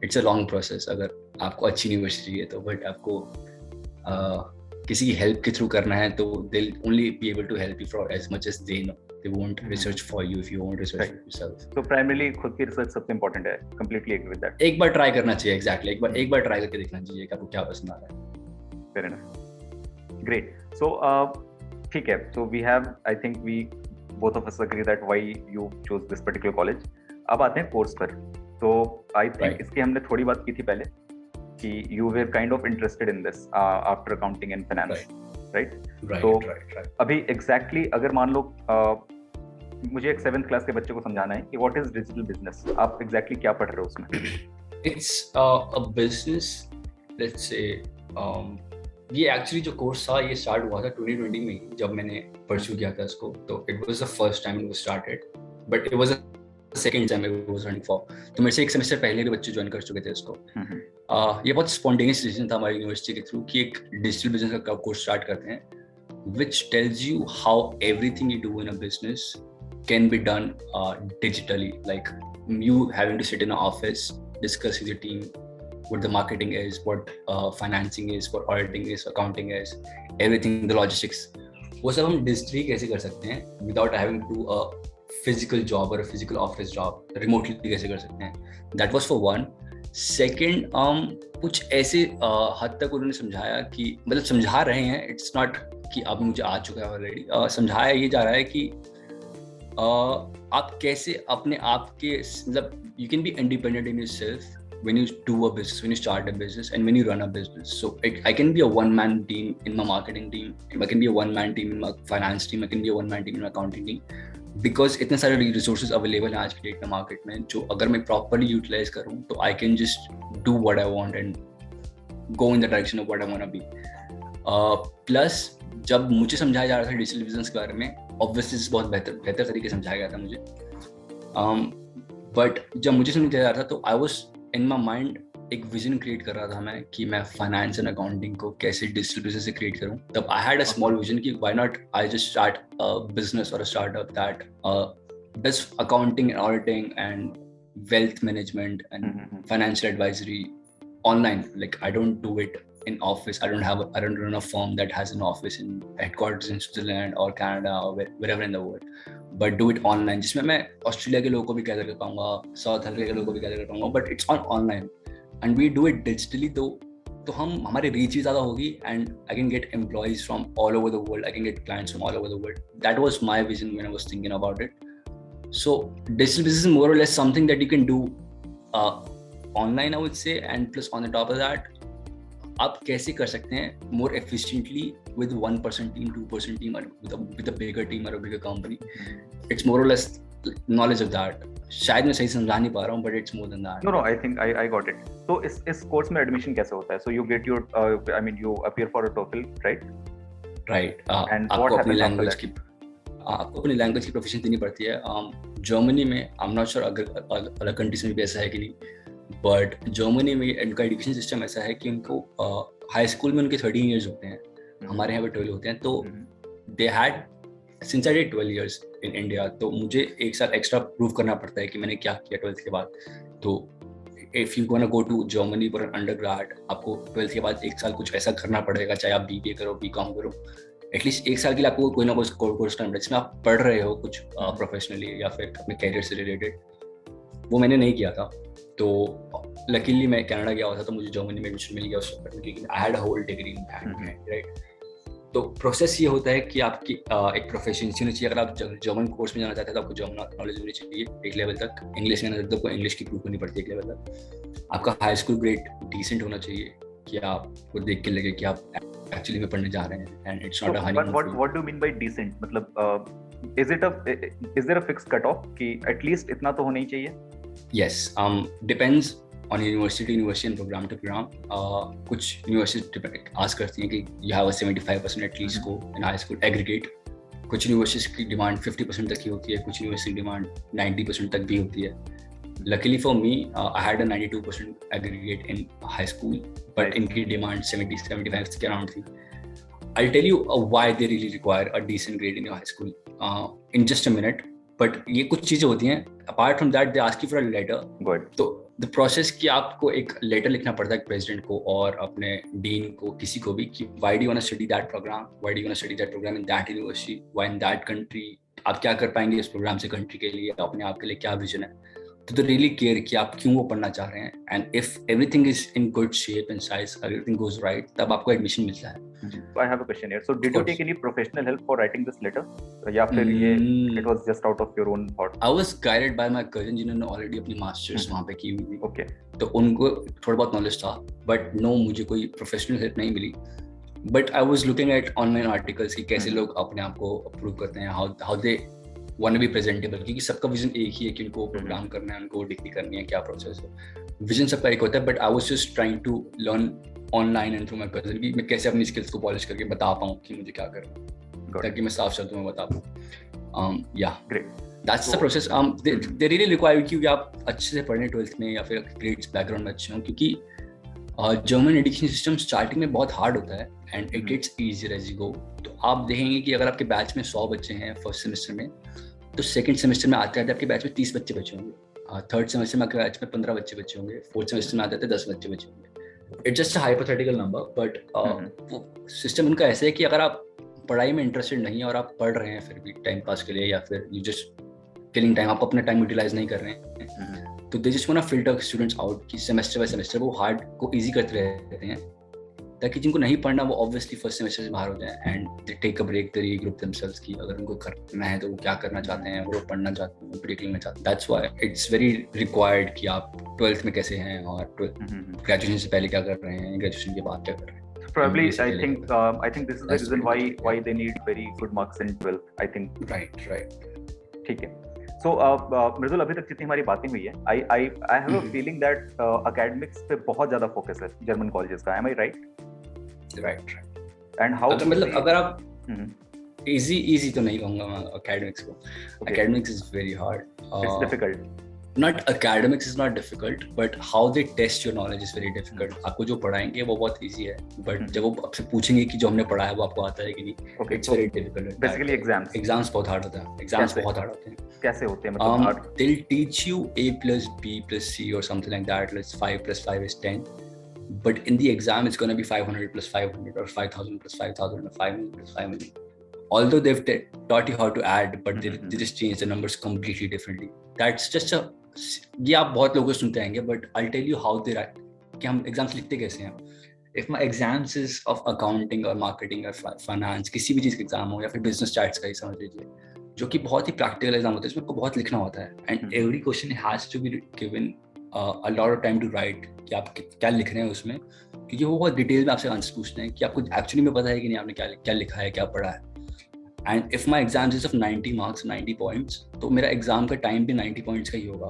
it's a long process. अगर आपको अच्छी यूनिवर्सिटी है तो, बट आपको किसी की हेल्प के थ्रू करना है तो they'll only be able to help you for as much as they know. They won't research for you if you won't research for yourself. So primarily खुद की रिसर्च सबसे इम्पोर्टेंट है. Completely agree with that. एक बार try करना चाहिए. Exactly. एक बार try करके देखना चाहिए कि आपको क्या पसंद आ रहा है. Fair enough. Great. So ठीक है. So we have, I think we both of us agree that why you chose this particular college. अब आते हैं कोर्स पर. तो I think इसकी हमने थोड़ी बात की थी पहले कि you were kind of interested in this after accounting and finance, right? तो अभी exactly अगर मान लो मुझे एक 7th क्लास के बच्चे को समझाना है कि व्हाट इज डिजिटल बिजनेस, आप एग्जैक्टली क्या पढ़ रहे हो उसमें? It's a business, let's say, ये एक्चुअली जो कोर्स था ये स्टार्ट हुआ था 2020 में ही, जब मैंने परस्यू किया था इसको। तो it was the first time it was started, but it was the second time it was running for. तो मेरे से एक सेमेस्टर पहले भी बच्चे ज्वाइन कर चुके थे इसको। ये बहुत स्पॉन्टेनियस डिसीजन था हमारी यूनिवर्सिटी के थ्रू कि एक डिजिटल बिजनेस का कोर्स स्टार्ट करते हैं, which tells you how everything you do in a business can be done digitally. Like you having to sit in an office, discuss with your team what the marketing is, what financing is, what auditing is, accounting is, everything, the logistics. वो सब हम digitally कैसे कर सकते हैं without having to do a physical job or a physical office job, remotely कैसे कर सकते हैं. That was for one. Second, कुछ ऐसे हद तक उन्होंने समझाया कि मतलब समझा रहे हैं, इट्स नॉट कि अब मुझे आ चुका है ऑलरेडी, समझाया ये जा रहा है कि आप कैसे अपने आप के मतलब you can be independent in yourself when you do a business, when you start a business and when you run a business. So I can be a one-man team in my marketing team, I can be a one-man team in my finance team, I can be a one-man team in my accounting team, because इतने सारे resources available हैं आज की date में market में, जो अगर मैं properly utilize करूँ तो I can just do what I want and go in the direction of what I want to be. Plus जब मुझे समझाया जा रहा था डिजिटल बिजनेस के बारे में, obviously बहुत बेहतर तरीके से समझाया गया था मुझे, बट जब मुझे समझाया जा रहा था तो I was in my mind एक विजन क्रिएट कर रहा था मैं कि मैं फाइनेंस एंड अकाउंटिंग को कैसे डिजिटल बिजनेस से क्रिएट करूं. तब I had a small vision कि why not I just start a business और a startup that does accounting and auditing and wealth management and financial advisory online. Like I don't do it in office. I don't run a firm that has an office in headquarters in Switzerland or Canada or wherever in the world, but do it online, जिसमें मैं Australia के लोगों को भी gather कर पाऊंगा, south Africa के लोगों को भी गैदर कर पाऊंगा, but it's online and we do it digitally. तो हमारी रीच भी ज़्यादा होगी and I can get employees from all over the world, I can get clients from all over the world. That was my vision when I was thinking about it. So digital business is more or less something that you can do online, I would say, and plus on the top of that, आप कैसे कर सकते हैं more efficiently with 1% team, 2% team, or with a bigger team or a bigger company. It's more or less knowledge of that. शायद मैं सही समझा नहीं पा रहा हूँ, but it's more than that. No, I think I got it. तो इस कोर्स में एडमिशन कैसे होता है? So you get your, you appear for a TOEFL, right? Right. आपको अपनी लैंग्वेज की प्रोफिशिएंसी देनी पड़ती है. जर्मनी में I'm not sure अगर अलग कंट्रीज में भी ऐसा है कि नहीं, बट जर्मनी में इनका एजुकेशन सिस्टम ऐसा है कि उनको हाई स्कूल में उनके 13 इयर्स होते हैं, हमारे यहाँ पे 12 होते हैं. तो they had since I did 12 years in India, तो मुझे एक साल एक्स्ट्रा प्रूव करना पड़ता है कि मैंने क्या किया 12th के बाद. तो if you gonna go to Germany for an undergrad, आपको 12th के बाद एक साल कुछ ऐसा करना पड़ेगा, चाहे आप BBA करो, BCom करो, एटलीस्ट एक साल के लिए आपको कोई ना कोई कोर्स करना पड़ेगा जिसमें आप पढ़ रहे हो कुछ प्रोफेशनली या फिर अपने कैरियर से रिलेटेड. वो मैंने नहीं किया था. तो लकीली मैं कनाडा गया हुआ था, तो मुझे जर्मनी में एडमिशन मिल गया उस वक्त, क्योंकि I had a whole degree in that, right. तो प्रोसेस ये होता है कि आपकी एक प्रोफेशनसी होनी चाहिए. अगर आप जर्मन कोर्स में जाना चाहते हैं तो आपको जर्मन नॉलेज होनी चाहिए एक लेवल तक. इंग्लिश में जाना चाहते हो तो इंग्लिश की प्रूफ करनी पड़ती है एक लेवल तक. आपका हाई स्कूल ग्रेड डिसेंट होना चाहिए कि आपको देख के लगे कि आप एक्चुअली में पढ़ने जा रहे हैं, and it's not a honeymoon. What do you mean by decent? मतलब is there a fixed cut off कि एटलीस्ट इतना तो होना ही चाहिए? Yes, depends on university and program to program. कुछ universities ask करती हैं कि you have a 75% at least score in high school aggregate. कुछ universities की demand 50% तक ही होती है, कुछ university demand 90% तक भी होती है. Luckily for me, I had a 92% aggregate in high school, but इनकी demand 70-75 के around थी. I'll tell you why they really require a decent grade in your high school in just a minute. But ये कुछ चीजें होती हैं. Apart from that they ask you for a letter. तो the process कि आपको एक लेटर लिखना पड़ता है प्रेसिडेंट को और अपने डीन को, किसी को भी, कि why do you want to study that program, why do you want to study that program in that university, why in that country, आप क्या कर पाएंगे इस प्रोग्राम से कंट्री के लिए, अपने आप के लिए क्या विजन है. तो दे रियली केयर कि आप क्यों वो पढ़ना चाह रहे हैं. And if everything is in good shape and size, everything goes right, तब आपको एडमिशन मिलता है. I have a question here. So did you take any professional help for writing this letter? या फिर ये it was just out of your own thought? I was guided by my cousin जिन्होंने already अपनी masters वहाँ पे की हुई थी. Okay. तो उनको थोड़ा बहुत knowledge था, but no, मुझे कोई professional help नहीं मिली. But I was looking at online articles कि कैसे लोग अपने आप को approve करते हैं, how they want to be presentable, क्योंकि सबका विजन एक ही है कि उनको प्रोग्राम करना है, उनको डिग्री करनी है, क्या प्रोसेस है, विजन सबका एक होता है. But I was just trying to learn online and through my cousin कि मैं कैसे अपनी स्किल्स को पॉलिश करके बता पाऊँ कि मुझे क्या करना है, ताकि मैं साफ शब्दों में बता पाऊँ. या that's the process. They really require कि आप अच्छे से पढ़ें 12th में या फिर ग्रेड्स बैकग्राउंड में अच्छे हों, क्योंकि जर्मन एजुकेशन सिस्टम स्टार्टिंग में बहुत हार्ड होता है and it gets easier as you go. तो आप देखेंगे कि अगर आपके बैच में 100 बच्चे हैं फर्स्ट सेमेस्टर में, तो सेकंड सेमेस्टर में आते आते आपके बैच में 30 बच्चे बचे होंगे, थर्ड सेमेस्टर में आपके बैच में 15 बच्चे बचे होंगे, फोर्थ सेमेस्टर में आते आते 10 बच्चे बचे होंगे. It's just a hypothetical number, but system उनका ऐसा है कि अगर आप पढ़ाई में इंटरेस्टेड नहीं है और आप पढ़ रहे हैं फिर भी टाइम पास के लिए या फिर यू जस्ट किलिंग टाइम, आप अपना टाइम यूटिलाइज नहीं कर रहे हैं, तो they just want to filter students out कि सेमेस्टर बाय सेमेस्टर वो हार्ड को इजी करते रहते हैं, ताकि जिनको नहीं पढ़ना वो ऑब्वियसली फर्स्ट सेमेस्टर से बाहर हो जाए and they take a break, they regroup themselves कि अगर उनको करना है तो वो क्या करना चाहते हैं, वो पढ़ना चाहते हैं, ब्रेक लेना चाहते हैं. That's why it's very required कि आप 12th में कैसे हैं और ग्रेजुएशन से पहले क्या कर रहे हैं, ग्रेजुएशन के बाद क्या कर रहे हैं. Probably I think this is the reason why they need very good marks in 12th, I think. Right. ठीक है. So मृदुल, अभी तक जितनी हमारी बातें हुई है, I have a feeling that academics पे बहुत ज्यादा फोकस है जर्मन कॉलेजेस का. Am I right? Right. And how? मतलब अगर आप easy तो नहीं कहूँगा मैं academics को. Academics is very hard. It's difficult. Not academics is not difficult, but how they test your knowledge is very difficult. आपको जो पढ़ाएंगे वो बहुत easy है, but जब वो आपसे पूछेंगे कि जो हमने पढ़ा है वो आपको आता है कि नहीं, it's very difficult. Basically exams बहुत hard होता है. Exams बहुत hard होते हैं. कैसे होते हैं मतलब? They'll teach you A plus B plus C or something like that. Let's 5 plus 5 is 10. But in the exam, it's going to be 500 plus 500 or 5,000 plus 5,000 or 5 million plus 5 million. Although they've taught you how to add, but they just change the numbers completely differently. That's just a ये आप बहुत लोगों को सुनते आएंगे, but I'll tell you how they write, कि हम exams लिखते कैसे हैं. If my exams is of accounting or marketing or finance, किसी भी चीज़ का एग्जाम हो या फिर business charts का ही समझ लीजिए, जो कि बहुत ही प्रैक्टिकल एग्जाम होता है, इसमें आपको बहुत लिखना होता है and every question has to be given a lot of time to write कि आप क्या लिख रहे हैं उसमें, क्योंकि वो बहुत डिटेल में आपसे आंसर पूछते हैं कि आपको एक्चुअली में पता है कि नहीं आपने क्या लिखा है, क्या पढ़ा है. And if my exams is of 90 marks, 90 points, तो मेरा एग्जाम का टाइम भी 90 points का ही होगा.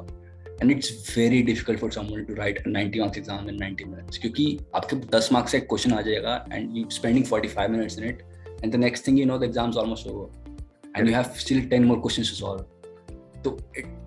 And it's very difficult for someone to write a 90 marks exam in 90 minutes, क्योंकि आपके 10 marks का एक क्वेश्चन आ जाएगा and you spending 45 minutes in it, and the next thing you know the exam's almost over, and you have still 10 more questions to solve. तो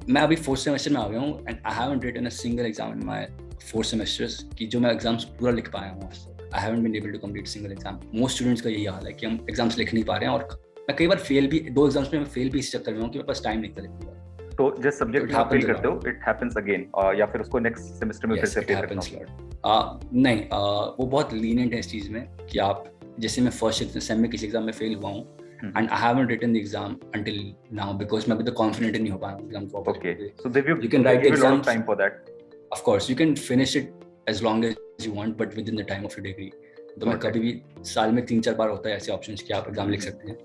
मैं अभी 4th semester में आ गया हूँ and I haven't written a single exam in my 4 semesters कि जो मैं exams पूरा लिख पाया हूँ. I haven't been able to complete a single exam. Most students का यही हाल है कि हम exams लिख नहीं पा रहे हैं, और मैं कई बार फेल भी, 2 एग्जाम्स में मैं फेल भी इस चक्कर में हूँ कि मेरे पास टाइम नहीं था लिखने का. तो जिस सब्जेक्ट में आप फेल करते हो, इट हैपेंस अगेन, या फिर उसको नेक्स्ट सेमेस्टर में फिर से फेल करते हो? नहीं, वो बहुत लीनियंट है इस चीज में कि आप, जैसे मैं फर्स्ट सेम में किसी एग्जाम में फेल हुआ हूँ and I haven't written the exam until now because मैं अभी तक confident नहीं हो पाया हूँ एग्जाम को. Okay, so you can write the exam, a lot of time for that. Of course, you can finish it as long as you want, but within the time of your degree. तो मैं कभी भी साल में 3-4 बार होता है ऐसे options कि आप एग्जाम लिख सकते हैं.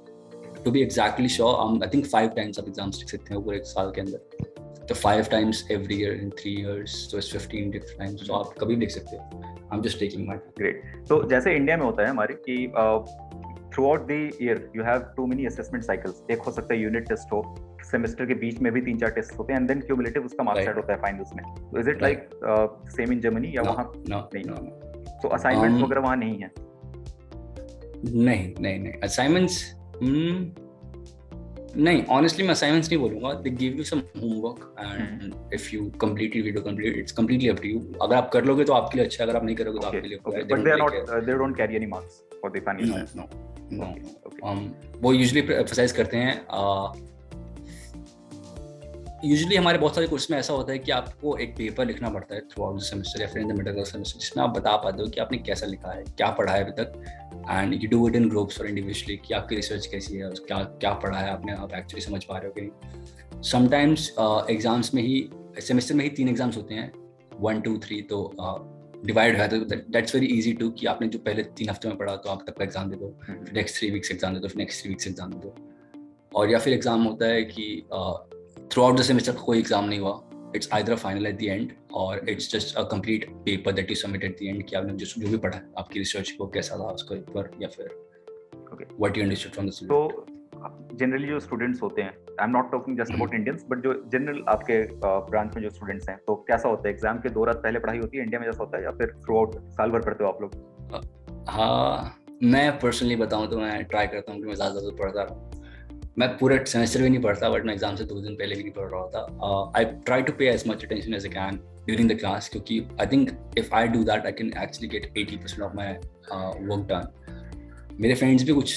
To be exactly sure, I think 5 times आप एग्जाम्स लिख सकते हैं पूरे एक साल के अंदर. तो 5 times every year in 3 years, so it's 15 different times. तो आप कभी भी लिख सकते हैं. I'm just taking my time. Great. तो जैसे इंडिया में होता है हमारे कि throughout the year you have too many assessment cycles. एक हो सकता है यूनिट टेस्ट हो, सेमेस्टर के बीच में भी 3-4 टेस्ट होते हैं, and then cumulative उसका मार्क्स सेट होता है फाइनल्स में. So is it like same in Germany या वहाँ नहीं? So assignments वगैरह वहाँ नहीं है? नहीं. Assignments नहीं, honestly मैं assignments नहीं बोलूँगा. They give you some homework and if you complete it, it's completely up to you. अगर आप कर लोगे तो आपके लिए अच्छा है, अगर आप नहीं करोगे तो आपके लिए okay. But they don't carry any marks for the final. No. वो usually emphasize करते हैं. यूजुअली हमारे बहुत सारे कोर्स में ऐसा होता है कि आपको एक पेपर लिखना पड़ता है थ्रू आउट द सेमेस्टर या फिर in the middle of semester, जिसमें आप बता पाते हो कि आपने कैसा लिखा है, क्या पढ़ा है अभी तक, and you do it in groups और इंडिविजुअली कि आपकी रिसर्च कैसी है, क्या पढ़ा है आपने, आप एक्चुअली समझ पा रहे हो कि नहीं. समटाइम्स एग्जाम्स में ही, सेमेस्टर में ही 3 एग्जाम्स होते हैं, 1, 2, 3, तो डिवाइड है, तो दैट्स वेरी इजी टू कि आपने जो पहले 3 हफ्ते में पढ़ा तो आप तब का एग्जाम दे दो, नेक्स्ट 3 वीक्स एग्जाम दे दो, नेक्स्ट 3 वीक्स एग्जाम दे दो. और या फिर एग्जाम होता है कि थ्रू आउट द सेमेस्टर कोई एग्जाम नहीं हुआ, it's either final at the end or it's just a complete paper that you submit at the end कि आपने जो भी पढ़ा है, आपकी रिसर्च को कैसा था उसके ऊपर, या फिर what you understood from the student. तो जनरली जो स्टूडेंट्स होते हैं, I am not talking just about Indians, but जो जनरल आपके ब्रांच में जो स्टूडेंट्स हैं, तो कैसा होता है? एग्जाम के 2 रात पहले पढ़ाई होती है इंडिया में जैसा होता है, या फिर थ्रू आउट साल भर पढ़ते हो आप लोग? हाँ, मैं पर्सनली बताऊं तो मैं ट्राई करता हूँ कि मैं ज़्यादा पढ़ता रहूँ। मैं पूरे सेमेस्टर भी नहीं पढ़ता, बट मैं एग्जाम से 2 दिन पहले भी नहीं पढ़ रहा होता। I try to pay as much attention as I can during the class, क्योंकि I think if I do that I can actually get 80% of my work done. मेरे फ्रेंड्स भी कुछ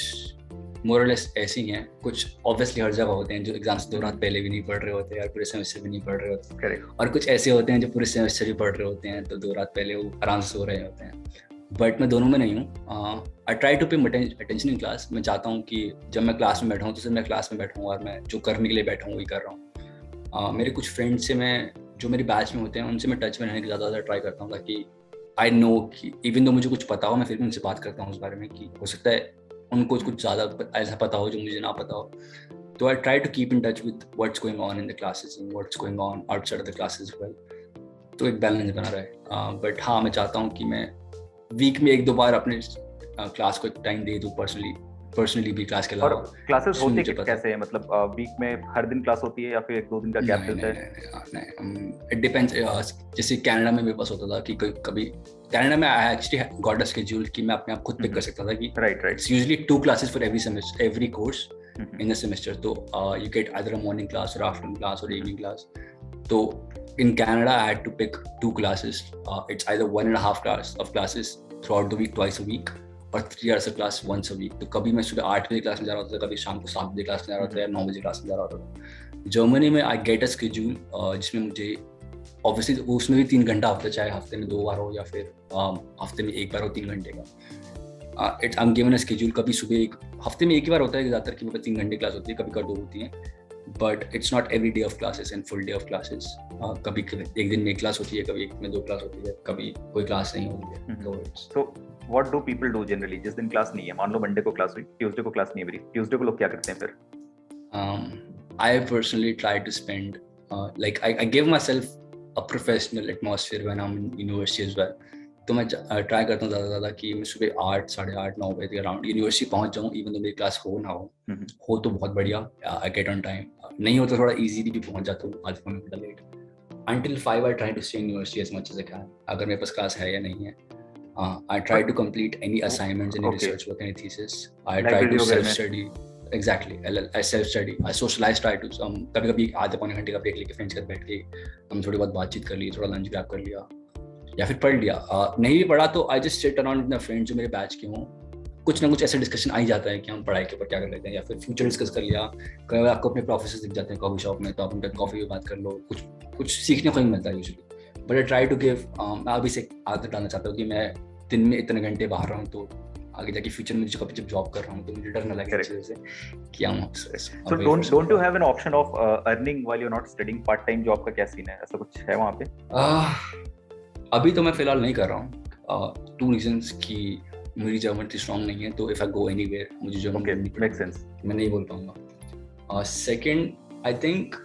मोर और लेस ऐसे ही हैं, कुछ ऑब्वियसली हर जगह होते हैं जो एग्जाम से 2 रात पहले भी नहीं पढ़ रहे होते और पूरे सेमेस्टर भी नहीं पढ़ रहे होते। करेक्ट। और कुछ ऐसे होते हैं जो पूरे सेमेस्टर भी पढ़ रहे होते हैं, तो 2 रात पहले वो आराम से सो रहे होते हैं। बट मैं दोनों में नहीं हूँ। I try to pay attention in class. मैं चाहता हूँ कि जब मैं क्लास में बैठा हूँ तो सिर्फ मैं क्लास में बैठा हूँ और मैं जो करने के लिए बैठा हूँ वही कर रहा हूँ। मेरे कुछ फ्रेंड्स से मैं जो मेरी बैच में होते हैं उनसे मैं टच में रहने की ज़्यादा ट्राई करता हूँ, ताकि आई नो कि इवन दो मुझे कुछ पता हो, मैं फिर भी उनसे बात करता हूँ उस बारे में कि हो सकता है उनको कुछ ज़्यादा ऐसा पता हो जो मुझे ना पता हो। तो I try to keep in touch with what's going on in the classes and what's going on outside of the classes well, तो एक बैलेंस बना रहे। बट हाँ, मैं चाहता हूँ कि मैं वीक में 1-2 बार अपने क्लास को टाइम दे दूँ पर्सनली भी क्लास के अलावा। और क्लासेस होती कैसे है? मतलब वीक में हर दिन क्लास होती है या फिर 1-2 दिन का गैप मिलता है? नहीं, इट डिपेंड्स। जैसे कनाडा में मेरे पास होता था कि कभी कनाडा में I actually got a schedule कि मैं अपने आप खुद पिक कर सकता था कि right it's usually 2 classes for every semester, every course in the semester. So you get either a morning class or afternoon class or evening class. So in Canada I had to pick 2 classes. It's either 1.5 hours of classes throughout the week, twice a week, or 3 hours of class once a week. तो कभी मैं सुबह 8 बजे class में जा रहा था, कभी शाम को 7 बजे क्लास में जा रहा था या 9 बजे क्लास में जा रहा था। जर्मनी में आई गेट अ स्केड्यूल जिसमें मुझे ऑब्वियसली उसमें भी 3 घंटा होता है, चाहे हफ्ते में 2 बार हो या फिर हफ्ते में 1 बार हो 3 घंटे का। I am given a schedule. कभी सुबह हफ्ते में 1 ही बार होता है ज़्यादातर कि 3 घंटे क्लास होती है, कभी 2 होती हैं, but it's not every day of classes and full day of classes. कभी एक दिन में 1 क्लास होती है, कभी एक में 2 क्लास होती है, कभी कोई क्लास नहीं होती है। तो what do people do generally जिस दिन क्लास नहीं है? मान लो मंडे को क्लास हुई, ट्यूसडे को क्लास नहीं है मेरी, ट्यूसडे को लोग क्या करते हैं फिर? I personally try to spend like I give myself a professional atmosphere when I'm in university as well. तो मैं ट्राई करता हूँ ज़्यादा कि मैं सुबह 8, 8:30, 9 बजे अराउंड यूनिवर्सिटी पहुँच जाऊँ, इवन तो मेरी क्लास हो ना हो तो बहुत बढ़िया, आई गेट ऑन टाइम। नहीं हो तो थोड़ा इजीली भी पहुँच जाता हूँ, आधा घंटा late. Until 5 I try to stay in university as much as I can. अगर मेरे पास क्लास है या नहीं है, I try to complete any assignments, any research work, any thesis. I try to self-study. Exactly. I self-study. I socialize. Try to कभी-कभी आधे पौने घंटे का ब्रेक लेके फ्रेंड्स के साथ बैठ के हम थोड़ी बहुत बातचीत कर ली, थोड़ा लंच ग्रैब कर लिया या फिर पढ़ लिया। नहीं भी पढ़ा तो I just sit around with my friends जो मेरे बैच के हों, कुछ ना कुछ ऐसा डिस्कशन आ ही जाता है कि हम पढ़ाई के ऊपर क्या कर लेते हैं या फिर फ्यूचर डिस्कस कर लिया। कई बार आपको अपने प्रोफेसर दिख जाते हैं कॉफी शॉप में, तो आप उनके कॉफी में बात कर लो, कुछ सीखने को ही मिलता है usually. But I try to give, मैं अभी से आदत डालना चाहता हूँ कि मैं दिन में इतने घंटे बाहर रहूँ, तो आगे जाके फ्यूचर में कभी जब जॉब कर रहा हूँ तो मुझे डर ना लगे इस वजह से कि हम So don't you have an option of earning while you're not studying? Part time job का क्या सीन है? ऐसा कुछ है वहाँ पे? अभी तो मैं फिलहाल नहीं कर रहा हूँ। 2 रीजंस कि मेरी जर्मन इतनी स्ट्रॉन्ग नहीं है, तो इफ आई गो एनीवेयर मुझे जर्मन मेक सेंस, मैं नहीं बोल पाऊंगा। सेकंड आई थिंक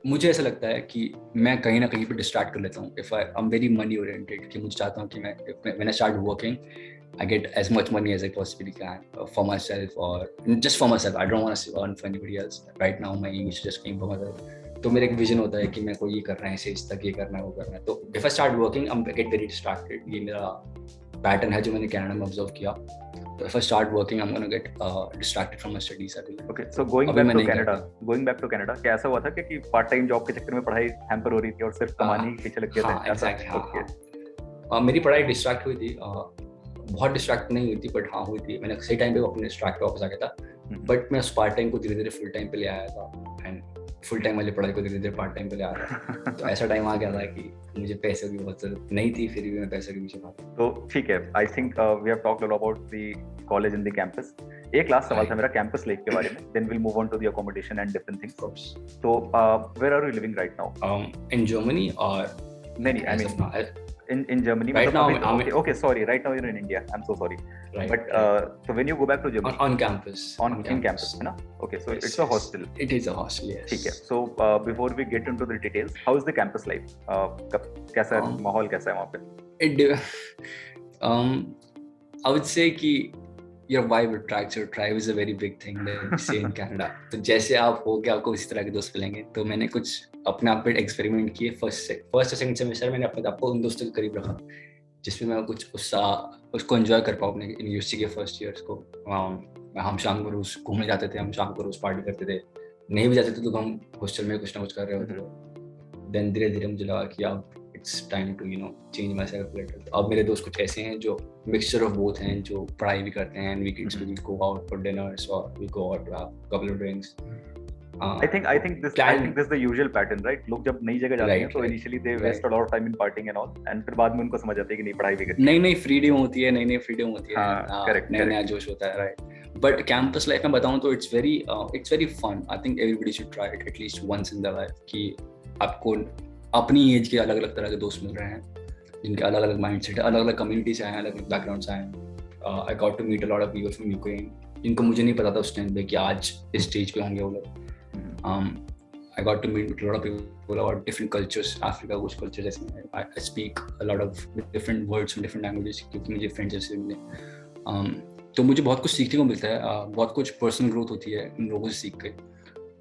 मुझे ऐसा लगता है कि मैं कहीं ना कहीं पे डिस्ट्रैक्ट कर लेता हूँ। If I am very money oriented कि मुझे चाहता हूँ कि मैं when I start working I get as much money as I possibly can for myself, or just for myself. I don't want to earn for anybody else. Right now my English is just paying for myself. तो मेरा एक vision होता है कि मैं को ये करना है, इस तक ये करना है, वो करना है। तो if I start working, I get very distracted. ये मेरा पैटर्न है जो मैंने कनाडा में ऑब्जर्व किया। तो if I start working, I'm gonna get distracted from my studies. Okay, so going back to Canada, क्या ऐसा हुआ था कि पार्ट टाइम जॉब के चक्कर में पढ़ाई हैम्पर हो रही थी और सिर्फ कमाने के पीछे लग गए थे? Exactly. मेरी पढ़ाई डिस्ट्रैक्ट हुई थी, बहुत डिस्ट्रैक्ट नहीं हुई थी, बट हाँ हुई थी। मैंने सही टाइम पे अपने डिस्ट्रैक्ट वापस आ गया था, बट मैं उस पार्ट टाइम को धीरे धीरे फुल टाइम पे ले आया था एंड फुल टाइम वाली पढ़ाई को धीरे धीरे पार्ट टाइम पे ले आया था। तो ऐसा टाइम आ गया था कि मुझे पैसे की बहुत जरूरत नहीं थी, फिर भी मैं पैसे के पीछे भागा। तो ठीक है, I think we have talked about the college and the campus. एक लास्ट सवाल था मेरा कैंपस लाइफ के बारे में, then will move on to the accommodation and different things. तो where are you living right now? In Germany और नहीं, I mean in Germany right now okay sorry, right now you're in India, I'm so sorry, right, but so when you go back to Germany on campus in campus है ना? Okay, so yes, it's a hostel. It is a hostel, yes. ठीक है, so before we get into the details, how is the campus life? कैसा माहौल कैसा है वहाँ पे? I would say कि your vibe attracts your tribe is a very big thing that say in Canada. तो जैसे आप हो गए आपको इसी तरह के दोस्त मिलेंगे, तो मैंने कुछ अपने आप पे एक्सपेरिमेंट किए फर्स्ट और सेकंड सेमेस्टर मैंने अपने आप को उन दोस्तों के करीब रखा जिसमें मैं कुछ उसको एंजॉय कर पाऊँ अपने यूनिवर्सिटी के फर्स्ट ईयर्स को। हम शाम को रोज घूमने जाते थे, हम शाम को रोज पार्टी करते थे, नहीं भी जाते थे तो हम हॉस्टल में कुछ ना कुछ कर रहे होते थे। देन धीरे धीरे मुझे लगा कि अब it's time to change myself little. अब मेरे दोस्त कुछ ऐसे हैं जो मिक्सचर ऑफ बोथ हैं, जो पढ़ाई भी करते हैं, वीकेंड्स पे we go out for dinners और we go out to have couple of drinks. I think this is the usual pattern, right? लोग जब नई जगह जाते हैं तो initially they waste a lot of time in partying and all, and फिर बाद में उनको समझ आता है कि नहीं पढ़ाई भी करनी है। नई फ्रीडम होती है, नई फ्रीडम होती है, नया जोश होता है, राइट। बट कैंपस लाइफ में बताऊं तो it's very fun. I think everybody should try it at least once in the life, कि आपको अपनी एज के अलग अलग तरह के दोस्त मिल रहे हैं जिनके अलग अलग माइंडसेट है, अलग अलग कम्युनिटी से आए, अलग अलग बैकग्राउंड से आए। I got to meet a lot of people from Ukraine जिनको मुझे नहीं पता था उस टाइम पे कि आज इस स्टेज पे होंगे वो लोग। I got to meet a lot of people about different cultures, Africa कुछ cultures ऐसे। I speak a lot of different words from different languages क्योंकि मुझे friends ऐसे मिले। तो मुझे बहुत कुछ सीखने को मिलता है, बहुत कुछ पर्सनल ग्रोथ होती है इन लोगों से सीख के।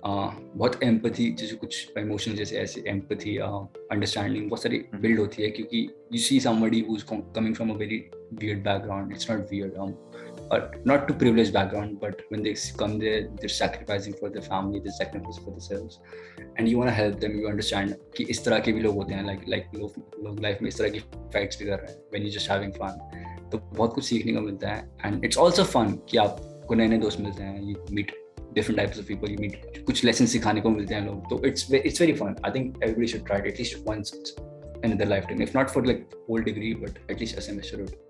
बहुत एम्पैथी, जैसे कुछ इमोशनल जैसे ऐसे एम्पैथी, अंडरस्टैंडिंग बहुत सारी बिल्ड होती है क्योंकि you see somebody who's coming from a very weird background. It's not weird, not too privileged background, but when they come there, they're sacrificing for their family, they're sacrificing for themselves, and you want to help them. You understand कि इस तरह के भी लोग होते हैं, like लोग life में इस तरह की फाइट्स भी कर रहे हैं when you're just having fun। तो बहुत कुछ सीखने को मिलता है, and it's also fun कि आपको नए दोस्त मिलते हैं, you meet different types of people, you meet कुछ lessons सिखाने को मिलते हैं लोग, तो it's very fun। I think everybody should try it at least once in their lifetime, if not for like whole degree, but at least a semester or two।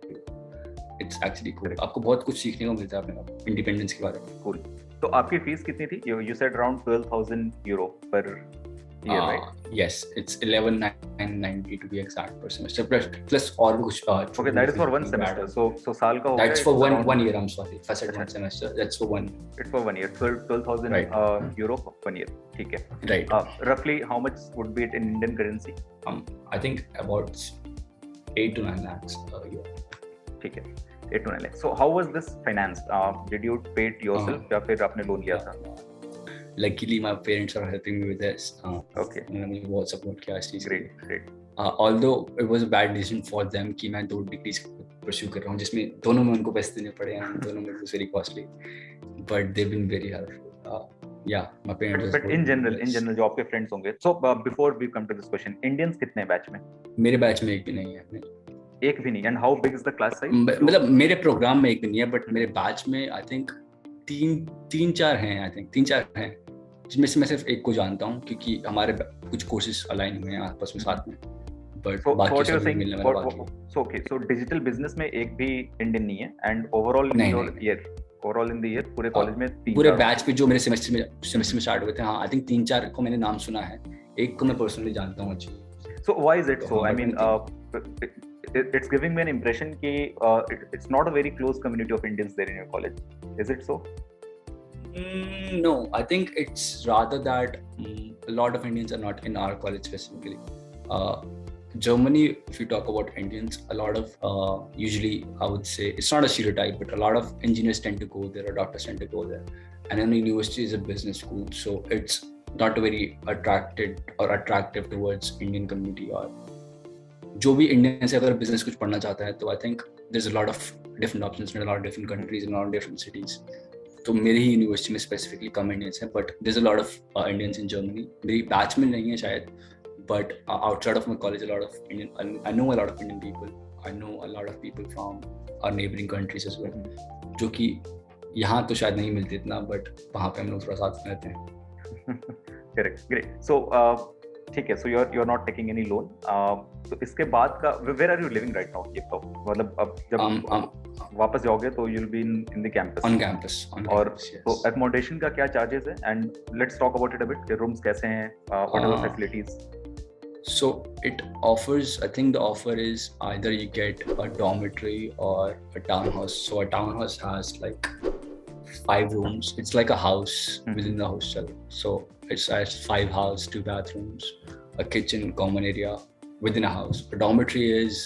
It's actually cool। आपको बहुत कुछ सीखने को मिलता है अपने independence के बारे में। Cool। तो आपकी फीस कितनी थी? You said around 12,000 euro per year, right? Yes, it's 11,990 to be exact per semester, plus और कुछ। Okay, that is for one semester. So साल का हो गया। That's for one year. I'm sorry, if I said one semester, that's for one year। It's for 1 year, 12,000 right. euro for 1 year। ठीक है। Right। Roughly how much would be it in Indian currency? I think about 8 to 9 lakhs a year। ठीक है, 8 to 9 lakhs। So how was this financed? Did you pay it yourself या फिर आपने loan लिया था? Luckily my parents are helping me with this। Okay। उन्होंने मुझे बहुत सपोर्ट किया इस चीज़। Great। Although it was a bad decision for them कि मैं 2 डिग्रीज परस्यू कर रहा हूँ जिसमें दोनों में उनको पैसे देने पड़े हैं, दोनों में was very costly, but they've been very helpful। Yeah, my parents। But in general जो आपके friends होंगे, so before we come to this question, Indians कितने बैच में? मेरे बैच में एक भी नहीं है। एक भी नहीं। And how big is the class size? मतलब मेरे प्रोग्राम में एक भी नहीं है, बट मेरे बैच में आई थिंक तीन चार हैं, आई थिंक 3-4 हैं, जिनमें से मैं सिर्फ एक को जानता हूँ क्योंकि हमारे कुछ कोर्सेज अलाइन हुए हैं आपस में साथ में, बट बाकी सब मिलने वाला बाकी। So digital business में एक भी इंडियन नहीं है, and overall in the year पूरे कॉलेज में पूरे बैच पे जो मेरे सेमेस्टर में स्टार्ट हुए थे, हाँ आई थिंक 3-4 को मैंने नाम सुना है, एक को मैं पर्सनली जानता हूँ अच्छी। So why is it so? I mean, it's giving me an impression that it's not a very close community of Indians there in your college. Is it so? No, I think it's rather that a lot of Indians are not in our college specifically. Germany, if you talk about Indians, a lot of usually I would say it's not a stereotype, but a lot of engineers tend to go there or doctors tend to go there, and then university is a business school, so it's not very attractive towards Indian community। और जो भी Indian से अगर business कुछ पढ़ना चाहता है तो I think there is a lot of different options in a lot of different countries in a lot of different cities. तो मेरी ही यूनिवर्सिटी में स्पेसिफिकली कम इंडियंस हैं, but there is a lot of Indians in Germany. मेरी batch में नहीं है शायद, but outside of my college a lot of Indian, I know a lot of Indian people, I know a lot of people from our neighbouring countries as well, जो कि यहाँ तो शायद नहीं मिलते इतना, बट वहाँ पे हम लोग थोड़ा साथ रहते हैं। Correct, great। So ठीक है, so you're not taking any loan। तो इसके बाद का where are you living right now? ये तो मतलब अब जब वापस जाओगे तो you'll be in the campus। On campus, और yes। तो accommodation का क्या charges है? And let's talk about it a bit। Rooms कैसे हैं? What are the facilities? So it offers, I think the offer is either you get a dormitory or a townhouse. So a townhouse has like 5 rooms. It's like a house within the hostel. So it has 5 houses, 2 bathrooms, a kitchen, common area within a house. A dormitory is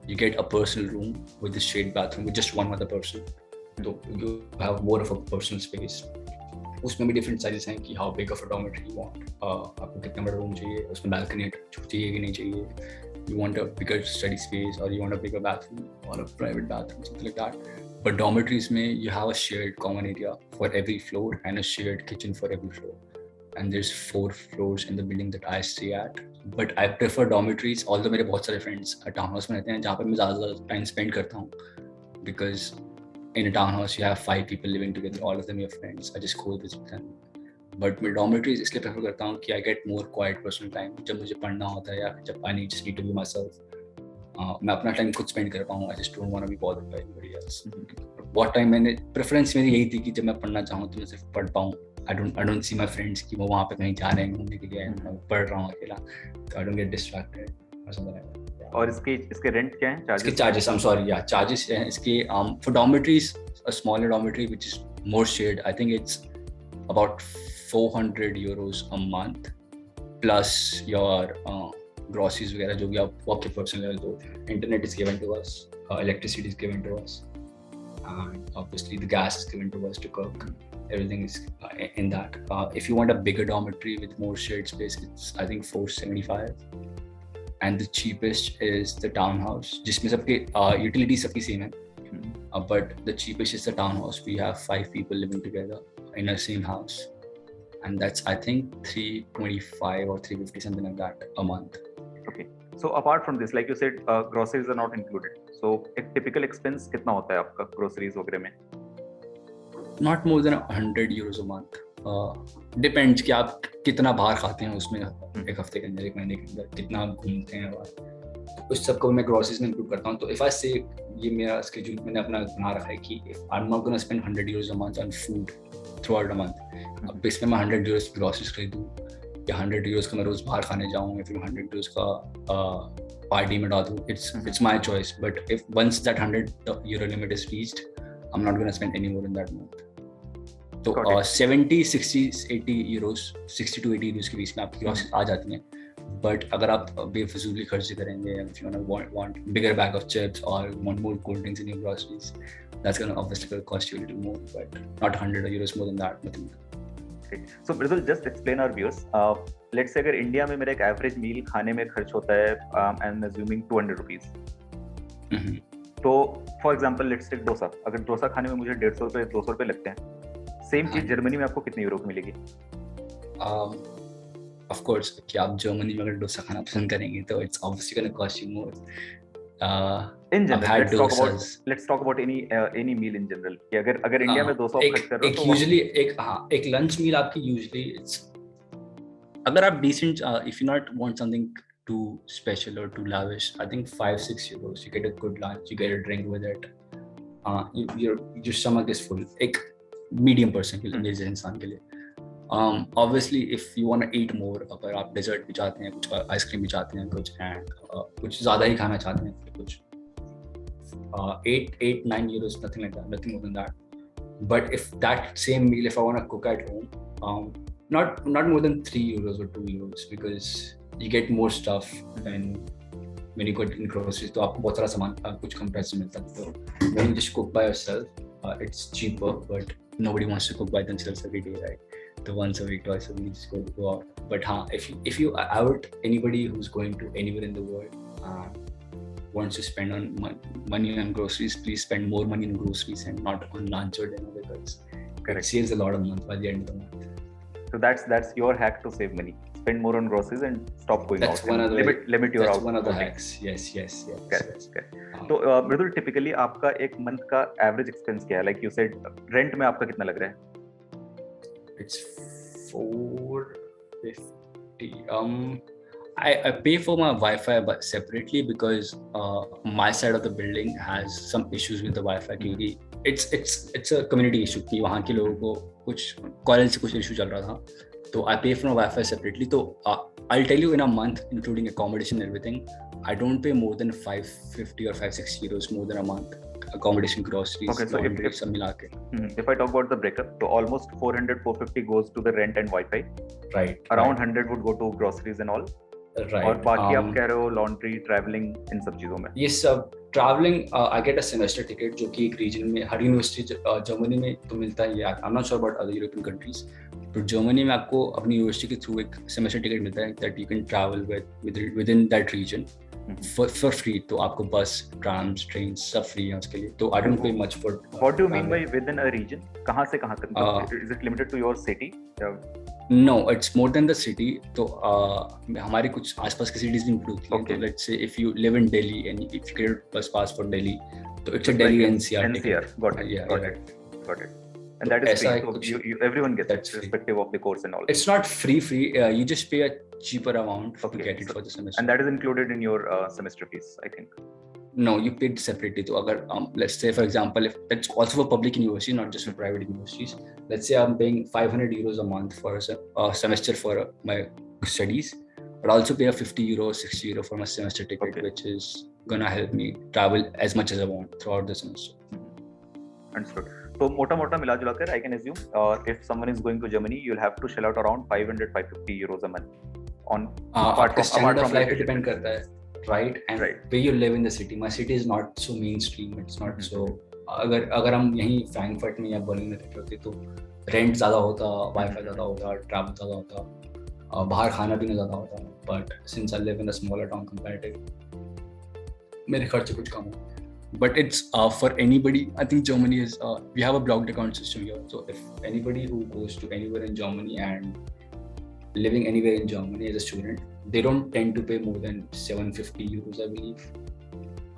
you get a personal room with a shared bathroom with just one other person. तो you have more of a personal space. उसमें भी different sizes हैं कि how big of a dormitory you want. आपको कितना बड़ा room चाहिए, उसमें balcony चाहिए कि नहीं चाहिए. You want a bigger study space or you want a bigger bathroom or a private bathroom, something like that. But dormitories में you have a shared common area for every floor and a shared kitchen for every floor. And there's 4 floors in the building that I stay at. But I prefer dormitories, although मेरे बहुत सारे friends townhouse में रहते हैं जहाँ पर मैं ज़्यादा time spend करता हूँ. Because in a townhouse you have 5 people living together, all of them your friends. I just go visit them. But मैं dormitories इसलिए prefer करता हूँ कि I get more quiet personal time. जब मुझे पढ़ना होता है या जब I just need to be myself, मैं अपना time खुद spend कर पाऊँ. I just don't want to be bothered by anybody else. बहुत time मैंने preference मेरी यही थी कि जब मैं पढ़ना चाहूँ तो मैं सिर्फ पढ़ पाऊँ. I don't see my friends कि वो वहाँ पे कहीं जा रहे हैं घूमने के लिए, मैं पढ़ रहा हूँ अकेला. So I don't get distracted or something like that. और इसके रेंट क्या हैं? इसके charges, I'm sorry, yeah, charges हैं इसके for dormitories, a smaller dormitory which is more shared, I think it's about 400 euros a month plus your groceries वगैरह जो भी आप आपके personal level दो. Internet is given to us, electricity is given to us, and obviously the gas is given to us to cook. Everything is in that. If you want a bigger dormitory with more shared space, it's I think 475. And the cheapest is the townhouse, जिसमें सबके utilities सबकी same है. But the cheapest is the townhouse. We have 5 people living together in a same house, and that's I think 325 or 350 something like that a month. Okay. So apart from this, like you said, groceries are not included. So एक typical expense कितना होता है आपका groceries वगैरह में? Not more than 100 euros a month. Depends कि आप कितना बाहर खाते हैं उसमें एक हफ्ते के अंदर, एक महीने के अंदर कितना आप घूमते हैं बाहर. तो उस सबको मैं ग्रोसरीज में इंक्लूड करता हूँ. तो if I say ये मेरा स्केड्यूल मैंने अपना बना रखा है कि if I'm not gonna spend 100 euros a month on food throughout a month, अब इसमें मैं 100 euros की ग्रोसरीज खरीदूँ या 100 euros का मैं रोज बाहर खाने जाऊँ या फिर 100 euros का पार्टी में डाल दूँ, it's my choice. But if once that 100 euro limit is reached, I'm not gonna spend any more in that month. तो 70, 60, 80 euros, 60 to 80 euros के बीच में आपकी ग्रोसरीज आ जाती हैं. बट अगर आप बेफिजूली खर्च करेंगे, if you want bigger bag of chips or want more cold drinks in your groceries, that's gonna obviously cost you a little more, but not 100 euros more than that, nothing. Okay. So Mridul, just explain our viewers. Let's say अगर India में मेरा एक average मील खाने में खर्च होता है, I'm assuming 200 rupees. तो for example let's take dosa. अगर डोसा खाने में मुझे 150 रुपए 200 रुपए लगते हैं, सेम चीज जर्मनी में आपको कितने यूरो की मिलेगी? Of course, कि आप जर्मनी में अगर डोसा खाना पसंद करेंगे तो it's obviously going to cost you more. In general, let's talk about any meal in general. कि अगर इंडिया में 200 खर्च कर रहे हो तो usually एक lunch meal आपकी usually it's, अगर आप decent if you not want something too special or too lavish, I think 5-6 euros you get a good lunch, you get a drink with it. Your stomach is full. एक medium person के लिए, जैसे इंसान के लिए. Obviously if you want to eat more, अगर आप dessert भी चाहते हैं, कुछ आइसक्रीम भी चाहते हैं, कुछ ज़्यादा ही खाना चाहते हैं, कुछ 8-9 euros, nothing like that, nothing more than that. But if that same meal, if I want to cook at home, not more than 3 euros or 2 euros, because you get more stuff and when you go in groceries, तो आपको बहुत सारा सामान कुछ कम price में मिलता है. तो when you just cook by yourself, it's cheaper, but nobody wants to cook by themselves every day, right? So once a week, twice a week, just go out. But if you out anybody who's going to anywhere in the world wants to spend on money on groceries, please spend more money on groceries and not on lunch or dinner, because it saves a lot of money by the end of the month. So that's your hack to save money. Spend more on groceries and stop going that's out. One of the, limit your that's out. one of the hacks. Yes. Correct. तो मृदुल, typically आपका एक month का average expense क्या है? Like you said, rent में आपका कितना लग रहा है? It's 450. I pay for my Wi-Fi but separately, because my side of the building has some issues with the Wi-Fi. क्योंकि it's a community issue कि वहाँ के लोगों को कुछ कॉलेज से कुछ इशू चल रहा था, तो I pay for my Wi-Fi separately. तो I'll tell you, in a month, including accommodation and everything, I don't pay more than 550 or 560 euros more than a month. Accommodation, groceries, okay, so if सब मिला के. If I talk about the breakup, so almost 400-450 goes to the rent and Wi-Fi. Right. Around 100 would go to groceries and all. Right. और बाकी आप कह रहे हो laundry, traveling, इन सब चीजों में. ये सब traveling, I get a semester ticket जो कि एक region में हर यूनिवर्सिटी जर्मनी में तो मिलता ही है. I'm not sure about other European countries. तो जर्मनी में आपको अपनी यूनिवर्सिटी के थ्रू एक सेमेस्टर टिकट मिलता है that you can travel within that region for free. तो आपको बस, trams, trains सब free है उसके लिए. तो I don't pay much for. What do you mean by within a region? कहाँ से कहाँ तक? Is it limited to your city? No, it's more than the city. तो हमारी कुछ आसपास की cities भी include होती हैं. तो let's say if you live in Delhi and if you get a bus pass for Delhi, so it's a Delhi NCR ticket. Got it. And that is free. So everyone gets it, irrespective of the course and all. It's not free. You just pay a cheaper amount to get it for the semester. And that is included in your semester fees, I think. No, you paid separately. So agar, let's say, for example, if that's also for public universities, not just for private universities. Let's say I'm paying 500 euros a month for a semester for my studies, but I also pay a 50 euro, 60 euro for my semester ticket, which is gonna help me travel as much as I want throughout the semester. Understood. So, mota mila jula kar, I can assume if someone is going to Germany, you'll have to shell out around 500-550 euros a month on apart from life. It depend करता है. Right, and where you live in the city. My city is not so mainstream. It's not so. अगर हम यहीं Frankfurt में या Berlin में रहते होते तो रेंट ज़्यादा होता, वाईफाई ज़्यादा होता, ट्रैवल ज़्यादा होता, बाहर खाना पीना ज़्यादा होता. But since I live in a smaller town comparatively, मेरे खर्चे कुछ कम हो. But it's for anybody. I think Germany is. We have a blocked account system here. So if anybody who goes to anywhere in Germany and living anywhere in Germany as a student, they don't tend to pay more than 750 euros, I believe,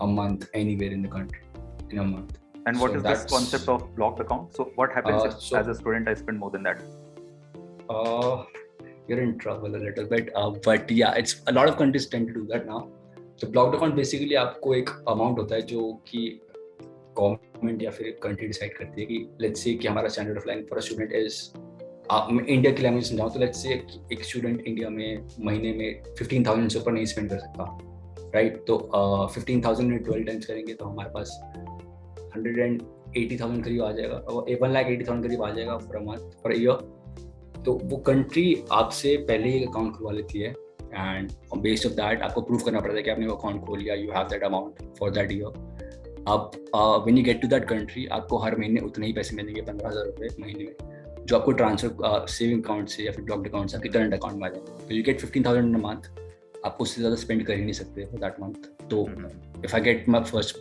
a month anywhere in the country in a month. And what is this concept of blocked account? So what happens if as a student I spend more than that? You're in trouble a little bit. But yeah, it's a lot of countries tend to do that now. So blocked account basically आपको एक amount होता है जो कि government या फिर country decide करती है कि let's say कि हमारा standard of living for a student is India की लैंग्वेज समझाऊँ तो लेट्स से एक स्टूडेंट इंडिया में महीने में 15,000 से ऊपर नहीं स्पेंड कर सकता, राइट? तो 15,000 में 12 टाइम्स करेंगे तो हमारे पास 180,000 करीब आ जाएगा, 1,80,000 करीब आ जाएगा for a month, for a year. तो वो कंट्री आपसे पहले ही अकाउंट खुलवा लेती है एंड बेस्ड ऑफ दैट आपको प्रूव करना पड़ता है कि आपने वो अकाउंट खोल लिया, you have that amount for that year. आप when you get to that country आपको हर महीने उतने ही पैसे मिलेंगे, 15,000 रुपये महीने में, जो आपको ट्रांसफर सेविंग अकाउंट से या फिर ब्लॉक्ड अकाउंट से आपके करंट अकाउंट में आ जाएगा. तो you get 15,000 in a month. आपको उससे ज़्यादा स्पेंड कर ही नहीं सकते फॉर दैट मंथ. तो if I get my first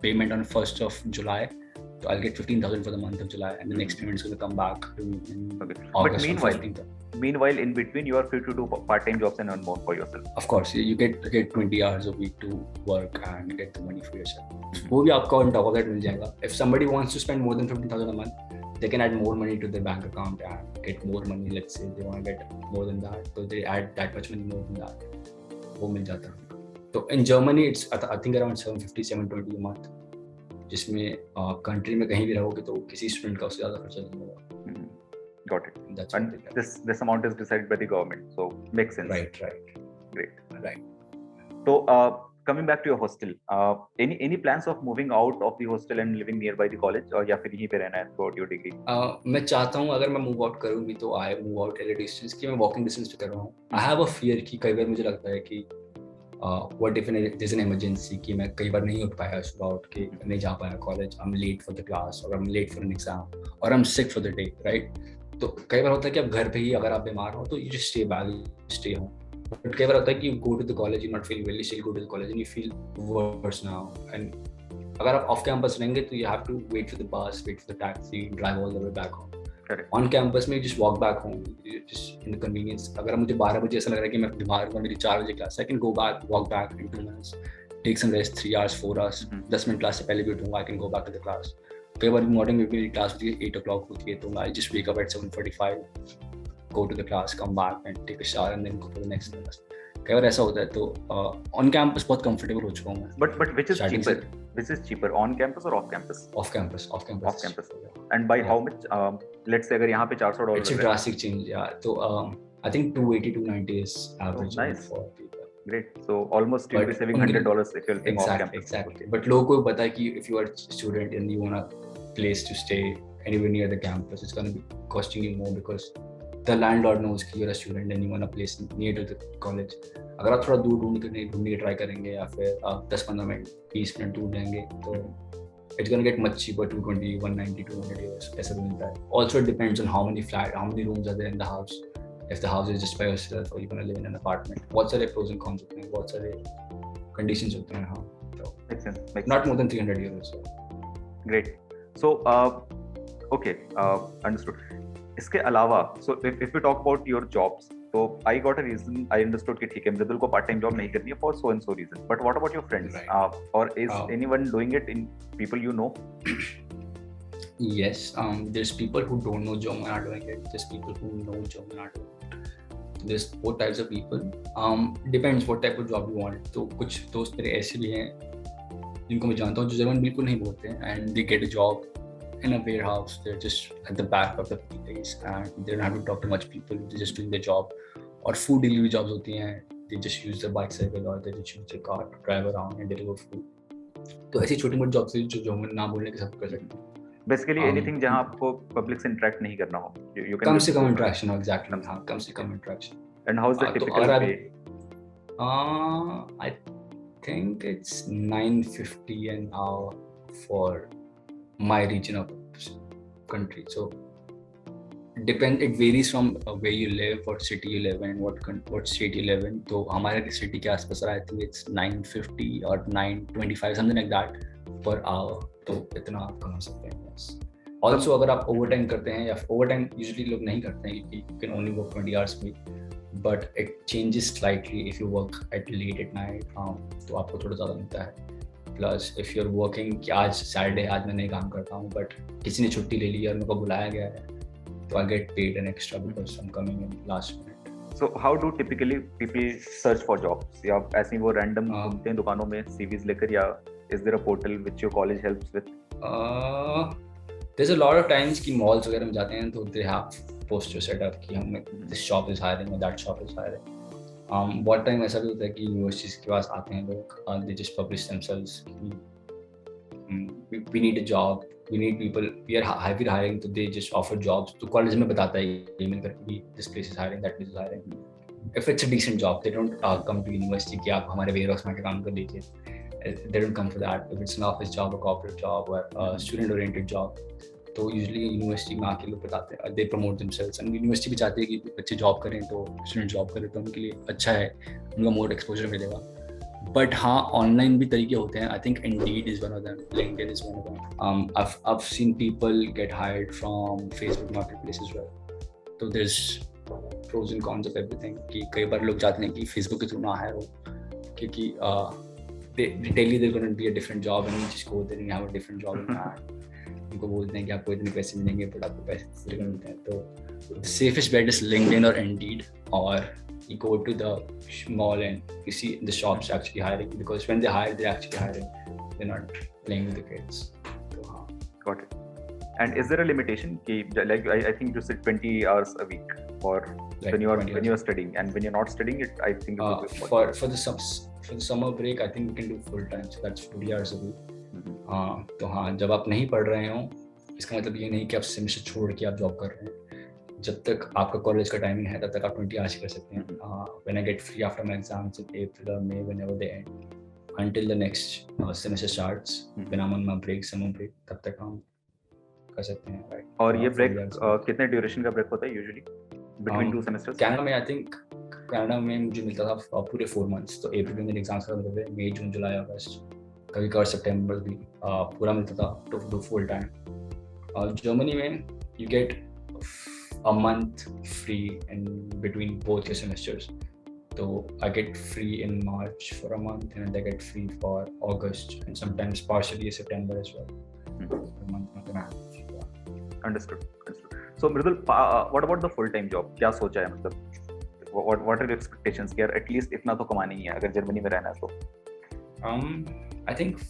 payment on 1st of July, so I'll get 15,000 for the month of July, and the next payment is going to come back to me in August. But meanwhile, in between, you are free to do part-time jobs and earn more for yourself. Of course, you get 20 hours a week to work and get the money for yourself. वो भी आपको on top of that मिल जाएगा. If somebody wants to spend more than 15,000 a month, they can add more money to their bank account and get more money. Let's say they want to get more than that, so they add that much money more than that. वो मिल जाता है. तो in Germany, it's I think around 750-720 a month. जिसमें country में कहीं भी रहोगे तो किसी स्टूडेंट का उससे ज़्यादा खर्चा नहीं होगा. Got it. And this amount is decided by the government, so makes sense. Great. So coming back to your hostel, any plans of moving out of the hostel and living nearby the college, or या फिर यहीं पे रहना है throughout your degree? मैं चाहता हूँ अगर मैं move out करूँ भी तो I move out at a distance कि मैं walking distance पे कर रहा हूँ. I have a fear कि कई बार मुझे लगता है कि what if there's an emergency कि मैं कई बार नहीं उठ पाया सुबह उठ के नहीं जा पाया college, I'm late for the class or I'm late for an exam or I'm sick for the day, right? तो कई बार होता है कि आप घर पे ही अगर आप बीमार हो तो you just stay back, stay home. But कई बार होता है कि you go to the college, you're not feeling well, you still go to the college and you feel worse now. And अगर आप off campus रहेंगे तो you have to wait for the bus, wait for the taxi, drive all the way back home. On campus में just walk back home, just in the convenience. अगर मुझे 12 बजे ऐसा लग रहा है कि मैं बीमार हूँ, मेरी 4 बजे class, I can go back, walk back in 2 minutes, take some rest, 3 hours, 4 hours, 10 minute class से पहले भी उठूँगा, I can go back to the class. कई बार मॉर्निंग में मेरी क्लास होती है 8 o'clock होती है तो I just wake up at 7:45, go to the class, come back and take a shower and then go for the next class. कई बार ऐसा होता है तो on campus बहुत comfortable हो चुका हूँ मैं. But which is cheaper? Which is cheaper, on campus or off campus? Off campus. And by how much? Let's say अगर यहाँ पे $400. It's a drastic change, yeah. So I think 280-290 is average for people. Great. So almost you'll be saving $100 if you're living off campus. Exactly. But लोगों को पता है कि if you are a student and you want a place to stay anywhere near the campus, it's going to be costing you more because the landlord knows कि you're a student and you want a place near to the college. अगर आप थोड़ा दूर ढूंढने की try करेंगे या फिर आप 10-15 मिनट 20 मिनट दूर जाएंगे तो it's gonna get much cheaper, 220, 190, 200 euros ऐसा भी मिलता है. Also it depends on how many rooms are there in the house. If the house is just by yourself or you're gonna live in an apartment, बहुत सारे pros and cons होते हैं, बहुत सारे conditions होते हैं. हाँ, so makes sense. not more than 300 euros. Great. So okay, understood. इसके अलावा, so if we talk about your jobs, so I got a reason, I understood कि ठीक है मृदुल को part time job नहीं करनी है for so and so reason. But what about your friends? Right. Or is anyone doing it in people you know? Yes, there's people who don't know German are doing it. There's people who know German are doing it. There's both types of people. Depends what type of job you want. तो कुछ दोस्त मेरे ऐसे भी हैं जिनको मैं जानता हूँ जो जर्मन बिल्कुल नहीं बोलते हैं and they get a job in a warehouse. They're just at the back of the place and they don't have to talk to much people. They're just doing their job. और food delivery jobs होती हैं. They just use their bicycle or they just use their car to drive around and deliver food. तो ऐसी छोटी मोटी jobs जो German ना बोलने के साथ कर सकते हैं. Basically anything जहाँ आपको public से interact नहीं करना हो. You can कम से कम interaction हो, exactly. हाँ, कम से कम interaction. And how's the typical pay? I think it's 950 an hour for my region of country. So it varies from where you live, what city you live in, what state you live in. तो हमारे city के आसपास I think it's 950 or 925 something like that per hour. तो इतना आप कमा सकते हैं. Yes. Also अगर आप overtime करते हैं या overtime usually लोग नहीं करते हैं, you can only work 20 hours a week. But it changes slightly if you work late at night. तो आपको थोड़ा ज़्यादा मिलता है. Plus if you're working कि आज Saturday आज मैं नहीं काम करता हूँ but किसी ने छुट्टी ले ली और मेरे को बुलाया गया है तो I get paid an extra because I'm coming in last minute. So how do typically people search for jobs? या ऐसे ही वो random घूमते हैं दुकानों में CVs लेकर या is there a portal which your college helps with? There's a lot of times कि malls वगैरह में जाते हैं तो they have posters set up कि हम this shop is hiring or that shop is hiring. बहुत टाइम ऐसा भी होता है कि यूनिवर्सिटीज के पास आते हैं लोग, they just publish themselves we need a job, we need people, we are hiring, so they just offer jobs. तो कॉलेज में बताता है ईमेल करके this place is hiring, that place is hiring. If it's a decent job, they don't come to university कि आप हमारे warehouse में काम कर लीजिए. They don't come for that. If it's an office job, a corporate job, or a student-oriented job, तो usually university में आके लोग बताते हैं, they promote themselves and university भी चाहती है कि बच्चे जॉब करें तो स्टूडेंट जॉब करें तो उनके लिए अच्छा है, उनका मोर एक्सपोजर मिलेगा. बट हाँ, ऑनलाइन भी तरीके होते हैं. I think Indeed is one of them, LinkedIn is one of them. I've seen people get hired from Facebook Marketplace as well. तो there's pros and cons of everything. कि कई बार लोग चाहते हैं कि Facebook के थ्रू ना हायर हो क्योंकि they tell you they're going to be a different job and you just go there and you have a different job in hand. उनको बोलते हैं कि आपको इतने पैसे मिलेंगे बट आपको पैसे पूरे करने मिलते हैं. तो the safest bet is LinkedIn or Indeed, or you go to the mall and you see the shops actually hiring, because when they hire, they're actually hiring. They're not playing with the kids. So, got it. And is there a limitation? Like I think you said 20 hours a week, or like when you are studying, and when you're not studying it, I think for the summer break, I think we can do full time. So that's 40 hours a week. तो हाँ, जब आप नहीं पढ़ रहे हो इसका मतलब ये नहीं कि आप सेमेस्टर छोड़ के आप जॉब कर रहे हैं. जब तक आपका कॉलेज का टाइमिंग है तब तक आप 20 आवर्स कर सकते हैं. When I get free after my exams in April or May, whenever they end, until the next semester starts, when I'm on my break, summer break, तब तक हम कर सकते हैं. Right? और ये ब्रेक कितने ड्यूरेशन का ब्रेक होता है यूजुअली बिटवीन 2 सेमेस्टर्स? कनाडा में आई थिंक मुझे मिलता था पूरे 4 months. तो अप्रैल में मेरे एग्जाम्स खत्म होते थे, मई जून जुलाई अगस्त, कभी कभार सितंबर भी पूरा मिलता था टू डू फुल टाइम. और जर्मनी में you get a month free in between both your semesters. So I get free in March for a month and I get free for August and sometimes partially September as well. A month and a half. Yeah. Understood. So Mridul, what about the full-time job? क्या सोचा है मतलब? What are your expectations? यार at least इतना तो कमानी ही है अगर जर्मनी में रहना है तो. I think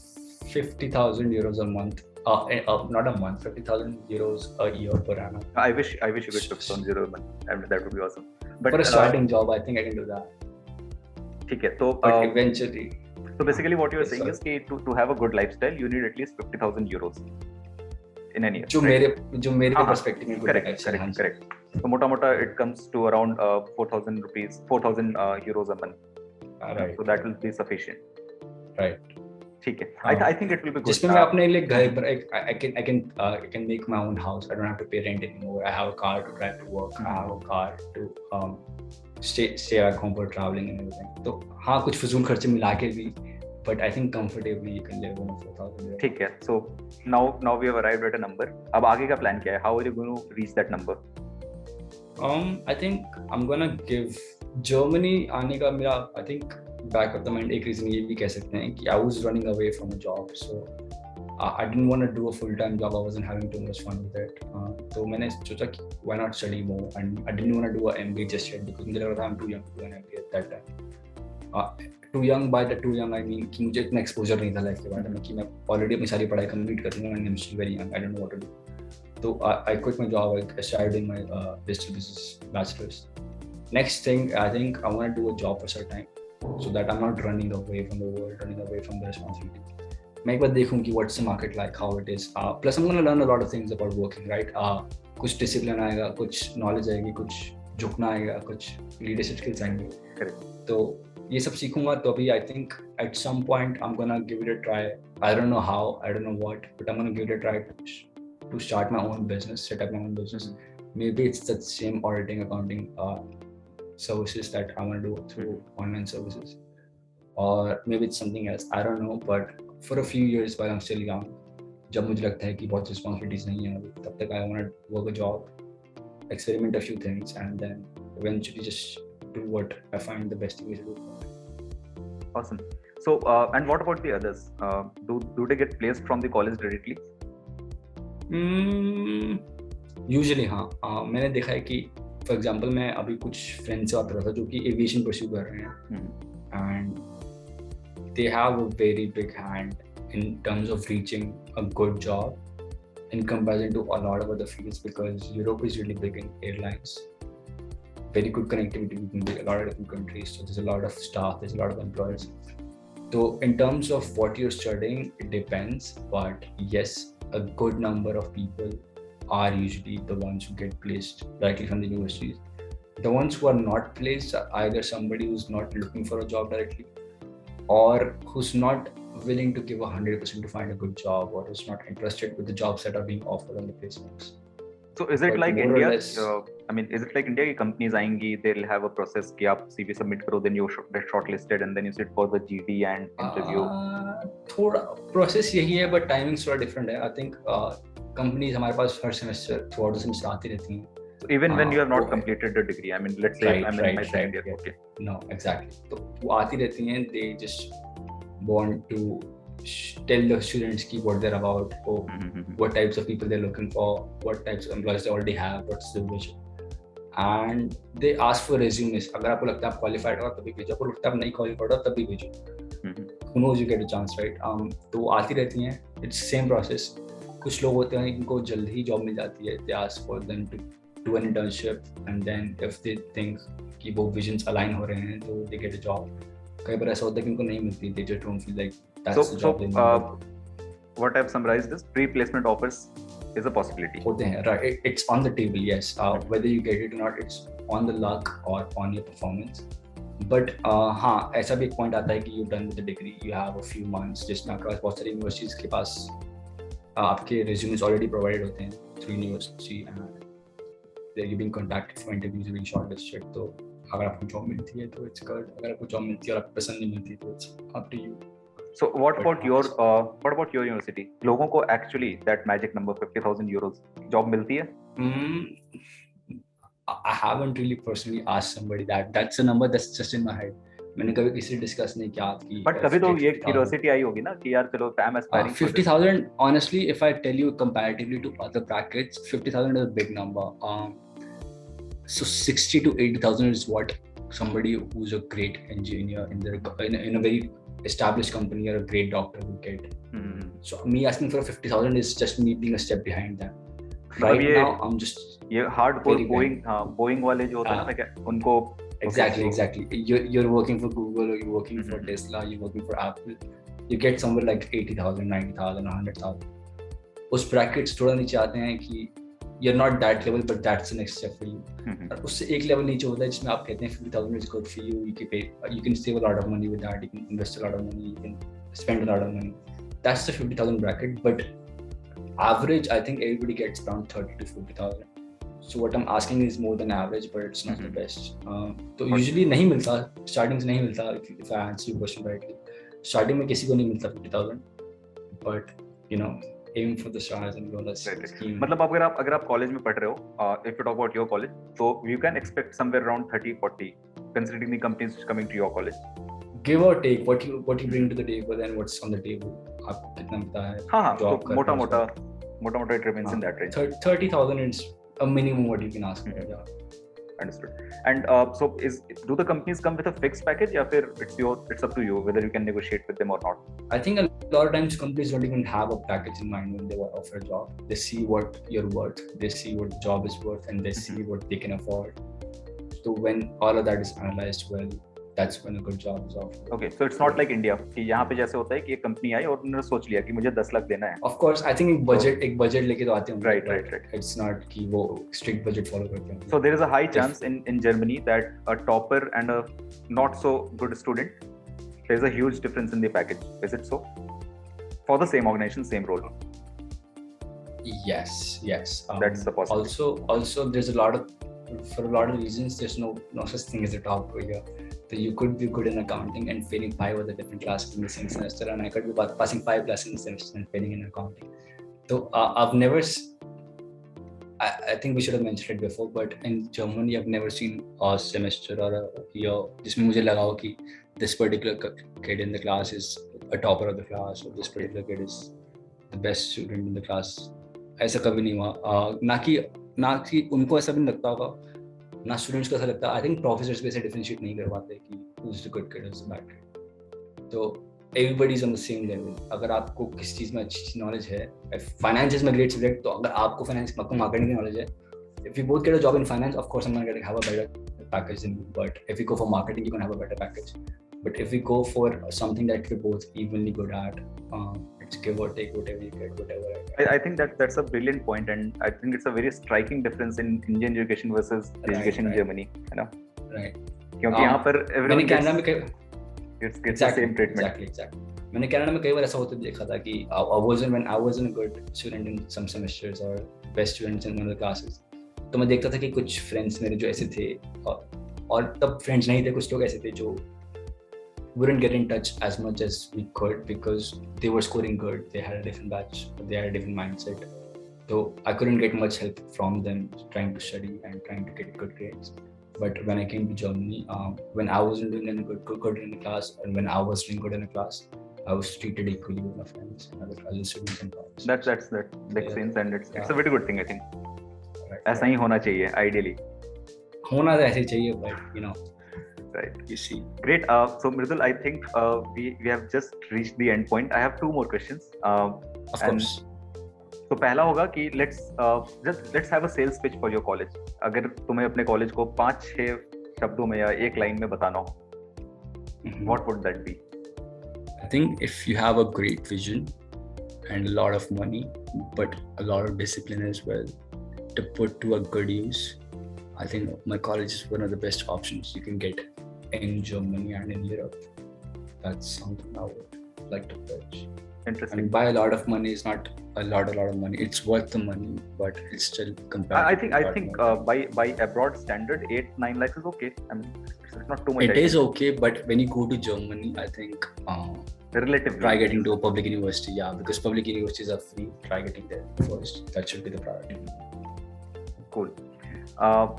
50,000 euros a month. Not a month, 50,000 euros a year per annum. I wish you could 50,000 euros a month. I mean, that would be awesome. But for a starting job, I think I can do that. ठीक है, तो but eventually. So basically, what you are saying is कि to have a good lifestyle, you need at least 50,000 euros in a year. जो मेरे perspective में good lifestyle. Correct. So मोटा it comes to around 4,000 euros a month. Right. So that will be sufficient. Right. ठीक है. I think it will be good. जिसमें मैं अपने लिए घर पर I can make my own house. I don't have to pay rent anymore. I have a car to drive to work. I have a car to stay at home for traveling and everything. तो हाँ कुछ फजूल खर्चे मिला के भी, but I think comfortably you can live on 4,000. ठीक है. So now we have arrived at a number. अब आगे का plan क्या है? How are you going to reach that number? I think I'm gonna give Germany आने का मेरा I think back of the mind एक reason ये भी कह सकते हैं कि I was running away from a job, so I didn't want to do a full-time job. I wasn't having too much fun with it. तो मैंने सोचा कि why not study more, and I didn't want to do a MBA just yet because मुझे लग रहा था I'm too young to do an MBA at that time. Too young, by the too young I mean कि मुझे इतना exposure नहीं था life के बारे में कि मैं already अपनी सारी पढ़ाई complete कर दूँगा and I'm still very young. I don't know what to do. So I quit my job. I started doing my digital business bachelor's. Next thing, I think I want to do a job for some time, so that I'm not running away from the world, running away from the responsibility. मैं एक बार देखूँ कि what's the market like, how it is. Plus I'm going to learn a lot of things about working, right? कुछ discipline आएगा, कुछ knowledge आएगी, कुछ झुकना आएगा, कुछ leadership skills आएंगे. Correct. तो ये सब सीखूंगा तो अभी I think at some point I'm gonna give it a try. I don't know how, I don't know what, but I'm gonna give it a try to start my own business, set up my own business. Maybe it's the same auditing, accounting services that I want to do through online services, or maybe it's something else. I don't know. But for a few years while I'm still young, जब मुझे लगता है कि बहुत responsibilities नहीं है अभी, तब तक I want to work a job, experiment a few things, and then eventually just do what I find the best thing to do. Awesome. So and what about the others? Do they get placed from the college directly? Usually हाँ. मैंने देखा है कि for example मैं अभी कुछ friends से बात कर रहा था जो कि एविएशन परस्यू कर रहे हैं and they have a very big hand in terms of reaching a good job in comparison to a lot of other fields because Europe is really big in airlines, very good connectivity between a lot of different countries, so there's a lot of staff, there's a lot of employees. So in terms of what you're studying, it depends, but yes, a good number of people are usually the ones who get placed directly from the universities. The ones who are not placed are either somebody who's not looking for a job directly, or who's not willing to give 100% to find a good job, or who's not interested with the jobs that are being offered on the placements. So is it like India? I mean, is it like India? Companies आएंगी, they'll have a process कि आप CV submit करो, then you get shortlisted, and then you sit for the GD and interview. थोड़ा process यही है, but timings थोड़ा different है. I think companies हमारे पास हर semester throughout the semester आती रहती हैं. So even when you have not completed the degree, I mean, let's say I'm in my second year. Okay. No, exactly. तो वो आती रहती हैं. They just want to tell the students ki what they're about, or what types of people they're looking for, what types of employees they already have, what's the vision, and they ask for resumes. अगर आपको लगता है आप qualified हो तभी भेजो, आपको लगता है आप नहीं qualified हो तभी भेजो. Who knows, you get a chance, right? तो आती रहती हैं. It's same process. कुछ लोग होते हैं इनको जल्द ही जॉब मिल जाती है. They ask for them to do an internship, and then if they think कि वो visions align हो रहे हैं तो they get a job. कई बार ऐसा होता है कि उनको नहीं मिलती. They just don't feel like that's the job they need. What I've summarized is pre-placement offers is a possibility. होते हैं, right? It's on the table, yes. Whether you get it or not, it's on the luck or on your performance. But हाँ, ऐसा भी एक point आता है कि you've done with the degree, you have a few months, जिसमें आपके पास बहुत सारी universities के पास आपके resumes already provided होते हैं through university, and they're being contacted for interviews, being shortlisted. तो अगर आपको जॉब मिलती है तो it's good. अगर आपको जॉब मिलती है और आपको पसंद नहीं मिलती तो it's up to you. So what about your university? लोगों को actually that magic number 50,000 euros job मिलती है? I haven't really personally asked somebody that. That's a number that's just in my head. मैंने कभी किसी से डिस्कस नहीं किया कि बट कभी तो ये क्यूरियोसिटी आई होगी ना कि यार चलो I'm aspiring 50,000. Honestly, if I tell you comparatively to other brackets, 50,000 is a big number. So 60 to 80,000 is what somebody who's a great engineer in a very established company or a great doctor would get. So me asking for 50,000 is just me being a step behind them. Right now I'm just ये hardcore Boeing वाले जो होते हैं ना उनको exactly you're working for Google, or you're working for Tesla, you're working for Apple, you get somewhere like 80,000, 90,000, 100,000. उस brackets थोड़ा नीचे आते हैं कि you're not that level, but that's the next step for you. और उससे एक level नीचे होता है जिसमें आप कहते हैं 50,000 is good for you. You can save a lot of money with that. You can invest a lot of money. You can spend a lot of money. That's the 50,000 bracket. But average, I think everybody gets around 30 to 40,000. So what I'm asking is more than average, but it's not the best. तो usually नहीं मिलता, starting से नहीं मिलता. If I answer your question rightly, starting में किसी को नहीं मिलता 50,000. But you know. Aim for the stars and go scheme. मतलब अगर आप कॉलेज में पढ़ रहे हो, if you talk about your college, so you can expect somewhere around 30-40, considering the companies coming to your college. Give or take what you bring to the table and what's on the table. आपको कितना मिलता है? हाँ, तो मोटा it remains in that range. 30,000 is a minimum what you can ask for. Yeah. Understood. And so do the companies come with a fixed package, या फिर it's up to you whether you can negotiate with them or not? I think a lot of times companies don't even have a package in mind when they offer a job. They see what you're worth, they see what the job is worth, and they see what they can afford. So when all of that is analyzed well, that's when a good job is offered. Okay, so it's not like India कि यहाँ पे जैसे होता है कि एक company आई और उन्होंने सोच लिया कि मुझे 10 लाख देना है. Of course, I think एक budget लेके तो आते हैं. Right. It's not कि वो strict budget follow करते हैं. So there is a high chance in Germany that a topper and a not so good student, there is a huge difference in the package. Is it so? For the same organization, same role. Yes. That's the possibility. Also, there's for a lot of reasons, there's no such thing as a topper here. So you could be good in accounting and failing 5 other different classes in the same semester, and I could be passing 5 classes in the semester and failing in accounting. So I've never. I think we should have mentioned it before, but in Germany, I've never seen a semester or a year जिसमें मुझे लगा हो कि this particular kid in the class is a topper of the class, or this particular kid is the best student in the class. ऐसा कभी नहीं हुआ. ना कि उनको ऐसा भी नहीं लगता होगा, ना स्टूडेंट्स को ऐसा लगता. आई थिंक प्रोफेसर्स भी ऐसे डिफरेंशिएट नहीं कर पाते कि who's the good kid, who's the bad kid. तो everybody is on the same level. अगर आपको किसी चीज़ में अच्छी नॉलेज है, finance is my great subject, तो अगर आपको मार्केटिंग की नॉलेज है, if you both get a job in finance, of course I'm going to have a better package than you. But if you go for marketing, you're going to have a better package. But if we go for something that we're both evenly good at, it's give or take, whatever you get, whatever. I think that's a brilliant point, and I think it's a very striking difference in Indian education versus education in Germany, you know. Right. क्योंकि यहाँ पर मैंने Canada में it's the same treatment. Exactly. मैंने Canada में कई बार ऐसा होते देखा था कि when I wasn't a good student in some semesters or best students in one of the classes, तो मैं देखता था कि कुछ फ्रेंड्स मेरे जो ऐसे थे, और तब फ्रेंड्स नहीं थे, कुछ लोग ऐसे थे जो wouldn't get in touch as much as we could because they were scoring good, they had a different batch, they had a different mindset, so I couldn't get much help from them trying to study and trying to get good grades. But when I came to Germany, when I wasn't doing any good in the class, and when I was doing good in the class, I was treated equally with my friends and other students and colleagues. That makes sense, and it's a very good thing, I think. ऐसा ही होना चाहिए, ideally. होना तो ऐसे ही चाहिए, but you know. Right. You see. Great. So Mridul, I think we have just reached the end point. I have 2 more questions. Of course. तो पहला होगा कि let's have a sales pitch for your college. अगर तुम्हें अपने college को 5-6 शब्दों में या एक लाइन में बताना हो, what would that be? I think if you have a great vision and a lot of money, but a lot of discipline as well to put to a good use, I think my college is one of the best options you can get in Germany and in Europe. That's something I would like to pitch. Interesting. And by a lot of money is not a lot of money. It's worth the money, but it's still compared. I think by abroad standard, 8-9 lakhs is okay. I mean, it's not too much. It is okay, but when you go to Germany, I think relatively try getting to a public university. Yeah, because public universities are free. Try getting there first. That should be the priority. Cool.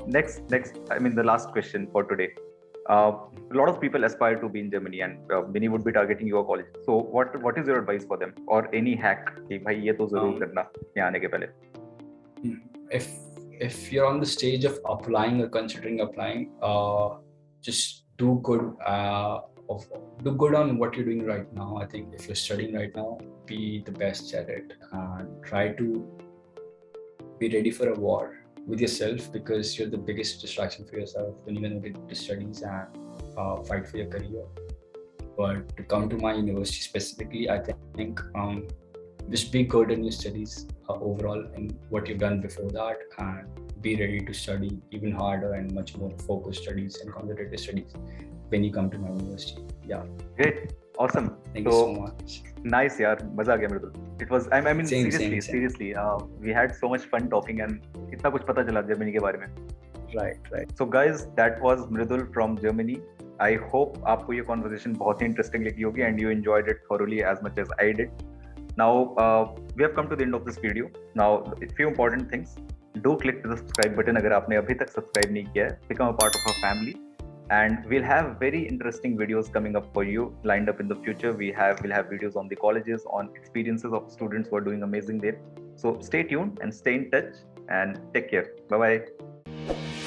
Next, I mean the last question for today. A lot of people aspire to be in Germany, and many would be targeting your college. So what is your advice for them, or any hack कि भाई ये तो जरूर करना यहाँ आने के पहले? If you're on the stage of applying or considering applying, just do good. Do good on what you're doing right now. I think if you're studying right now, be the best at it, and try to be ready for a war with yourself, because you're the biggest distraction for yourself when you're going to get to studies and fight for your career. But to come to my university specifically, I think just be good in your studies overall and what you've done before that, and be ready to study even harder and much more focused studies and concentrated studies when you come to my university. Yeah. Great. Awesome. Thank you so much. Nice, yaar. मजा आ गया मेरे को. It was, I mean, Same. seriously, we had so much fun talking and इतना कुछ पता चला Germany के बारे में. Right. So guys, that was Mridul from Germany. I hope आपको ये conversation बहुत ही interesting लगी होगी and you enjoyed it thoroughly as much as I did. Now, we have come to the end of this video. Now, a few important things. Do click the subscribe button अगर आपने अभी तक subscribe नहीं किया है. Become a part of our family. And we'll have very interesting videos coming up for you lined up in the future. We'll have videos on the colleges, on experiences of students who are doing amazing there. So stay tuned and stay in touch and take care. Bye bye.